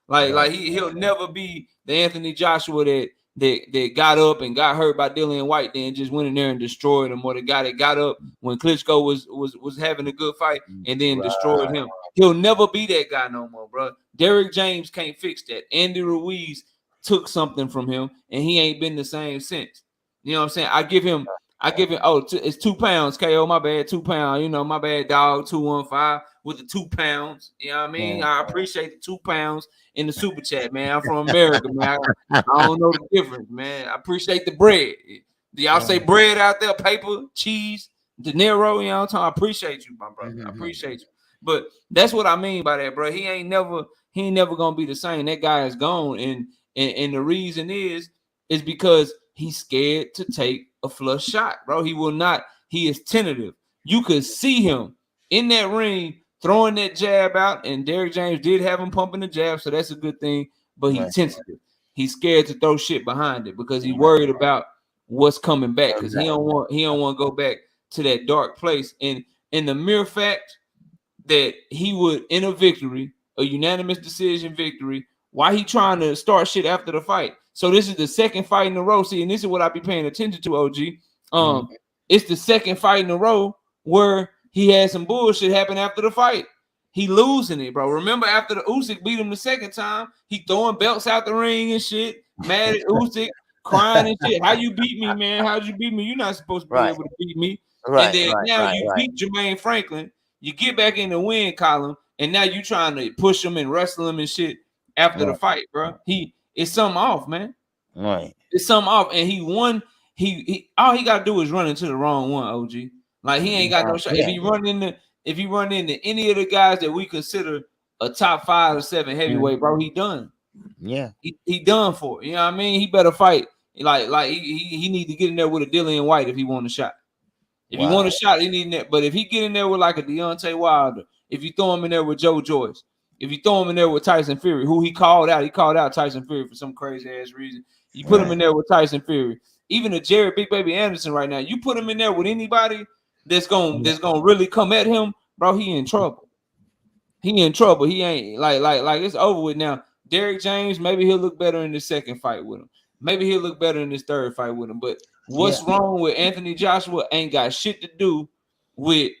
B: He'll never be the Anthony Joshua that got up and got hurt by Dillian White, then just went in there and destroyed him, or the guy that got up when Klitschko was having a good fight and then destroyed him. He'll never be that guy no more, bro. Derrick James can't fix that. Andy Ruiz took something from him, and he ain't been the same since. You know what I'm saying? I give him I give him. It's 2 pounds. KO, my bad. 2 pounds. You know, my bad. Dog 215 with the 2 pounds. You know what I mean? I appreciate the 2 pounds in the super chat, man. I'm from America, man. I don't know the difference, man. I appreciate the bread. Do y'all say bread out there? Paper, cheese, De Niro. You know what I'm talking? I appreciate you, my brother. I appreciate you. But that's what I mean by that, bro. He ain't never gonna be the same. That guy is gone, and the reason is because he's scared to take a flush shot, bro. He will not. He is tentative. You could see him in that ring throwing that jab out, and Derrick James did have him pumping the jab, so that's a good thing. But he's tentative. He's scared to throw shit behind it because he's worried about what's coming back because he don't want to go back to that dark place. And the mere fact that he would, in a victory, a unanimous decision victory, why he trying to start shit after the fight? So this is the second fight in a row. See, and this is what I be paying attention to, OG. It's the second fight in a row where he had some bullshit happen after the fight. He losing it, bro. Remember after the Usyk beat him the second time, he throwing belts out the ring and shit, mad at Usyk, crying and shit. How you beat me, man? How'd you beat me? You're not supposed to be able to beat me. And then now you beat Jermaine Franklin. You get back in the win column, and now you trying to push him and wrestle him and shit after the fight, bro. It's something off, man.
C: Right.
B: It's something off, and he won. He all he gotta do is run into the wrong one, OG. Like he ain't got no shot. If he run into any of the guys that we consider a top 5 or 7 heavyweight, bro, he done.
C: Yeah,
B: he done for it. You know what I mean? He better fight. Like he need to get in there with a Dillian White if he want a shot. If he want a shot, he need that. But if he get in there with like a Deontay Wilder, if you throw him in there with Joe Joyce, if you throw him in there with Tyson Fury, who he called out Tyson Fury for some crazy ass reason. You put him in there with Tyson Fury, even a Jared Big Baby Anderson right now. You put him in there with anybody that's gonna really come at him, bro. He in trouble. He in trouble. He ain't like it's over with now. Derrick James, maybe he'll look better in the second fight with him. Maybe he'll look better in his third fight with him. But what's wrong with Anthony Joshua ain't got shit to do with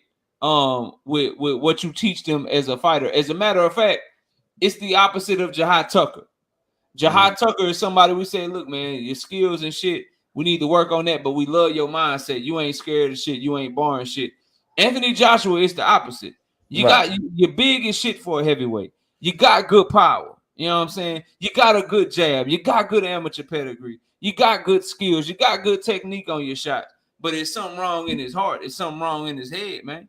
B: what you teach them as a fighter. As a matter of fact, it's the opposite of Jihad Tucker. Jihad Tucker is somebody we say, look, man, your skills and shit, we need to work on that, but we love your mindset. You ain't scared of shit. You ain't barring shit. Anthony Joshua is the opposite. You're big as shit for a heavyweight. You got good power. You know what I'm saying? You got a good jab. You got good amateur pedigree. You got good skills. You got good technique on your shots. But it's something wrong in his heart. It's something wrong in his head, man.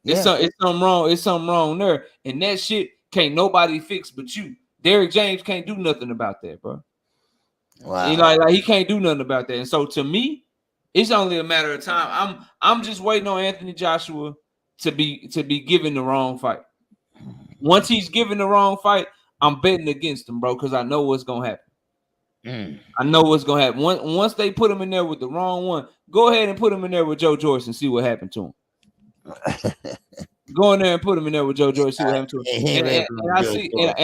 B: It's something wrong. It's something wrong there. And that shit can't nobody fix but you. Derrick James can't do nothing about that, bro.
C: Wow.
B: You know, like he can't do nothing about that. And so to me, it's only a matter of time. I'm just waiting on Anthony Joshua to be given the wrong fight. Once he's given the wrong fight, I'm betting against him, bro, because I know what's gonna happen. I know what's gonna happen. Once they put him in there with the wrong one, go ahead and put him in there with Joe Joyce and see what happened to him. Go in there and put him in there with Joe Joyce, see what happened to him.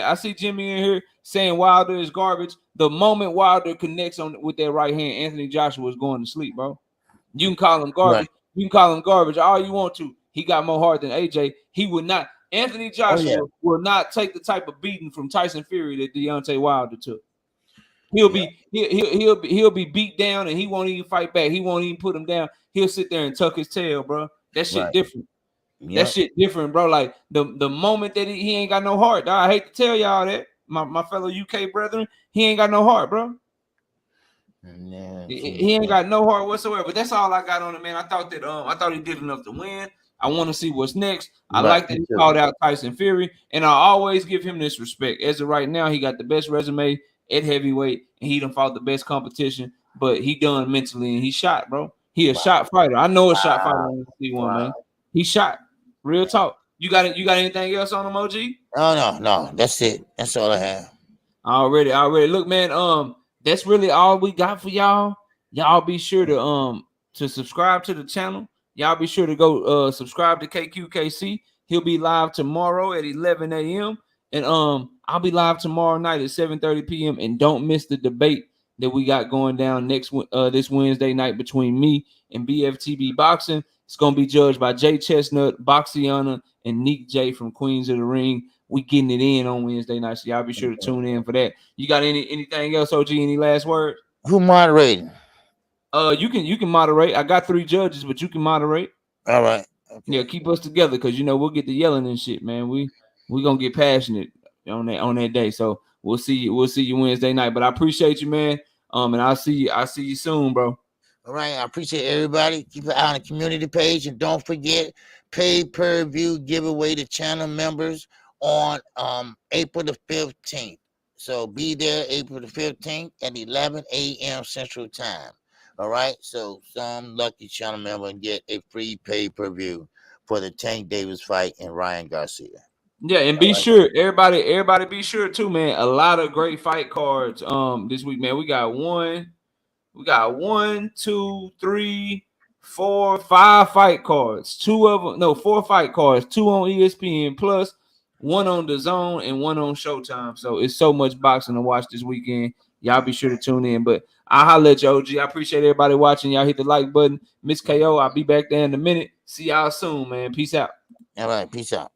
B: I see Jimmy in here saying Wilder is garbage. The moment Wilder connects with that right hand, Anthony Joshua is going to sleep, bro. You can call him garbage. Right. You can call him garbage all you want to. He got more heart than AJ. He would not. Anthony Joshua will not take the type of beating from Tyson Fury that Deontay Wilder took. He'll be beat down and he won't even fight back. He won't even put him down. He'll sit there and tuck his tail, bro. That shit different. That shit different, bro. Like the moment that he ain't got no heart. Dog, I hate to tell y'all that, my fellow UK brethren, he ain't got no heart, bro. He ain't got no heart whatsoever. But that's all I got on him, man. I thought he did enough to win. I want to see what's next. I like that he called out Tyson Fury, and I always give him this respect. As of right now, he got the best resume at heavyweight, and he done fought the best competition, but he done mentally, and he shot, bro. He a shot fighter. I know a shot fighter on the C1, man. He shot. Real talk. You got anything else on him, OG?
C: No. That's it. That's all I have.
B: Already. Look, man, that's really all we got for y'all. Y'all be sure to subscribe to the channel. Y'all be sure to go subscribe to KQKC. He'll be live tomorrow at 11 a.m. And I'll be live tomorrow night at 7:30 p.m. And don't miss the debate that we got going down this Wednesday night between me and BFTB Boxing. It's gonna be judged by Jay Chestnut, Boxiana, and Neek J from Queens of the Ring. We getting it in on Wednesday night, so y'all be sure to tune in for that. You got anything else, OG? Any last words?
C: Who moderating?
B: You can moderate. I got 3 judges, but you can moderate.
C: All right. Okay.
B: Yeah, keep us together because we'll get the yelling and shit, man. We gonna get passionate on that day. So we'll see you Wednesday night. But I appreciate you, man. And I'll see you soon, bro.
C: All right. I appreciate everybody. Keep an eye on the community page, and don't forget pay-per-view giveaway to channel members on April the 15th. So be there April the 15th at 11 a.m. Central Time. All right. So some lucky channel member can get a free pay-per-view for the Tank Davis fight and Ryan Garcia.
B: Yeah, and be sure, everybody be sure too, man. A lot of great fight cards this week, man. We got 1, 2, 3, 4, 5 fight cards. 4 fight cards, 2 on ESPN plus 1 on DAZN and 1 on Showtime. So it's so much boxing to watch this weekend. Y'all be sure to tune in. But I'll holler at you, OG. I appreciate everybody watching. Y'all hit the like button. Miss KO, I'll be back there in a minute. See y'all soon, man. Peace out.
C: All right, peace out.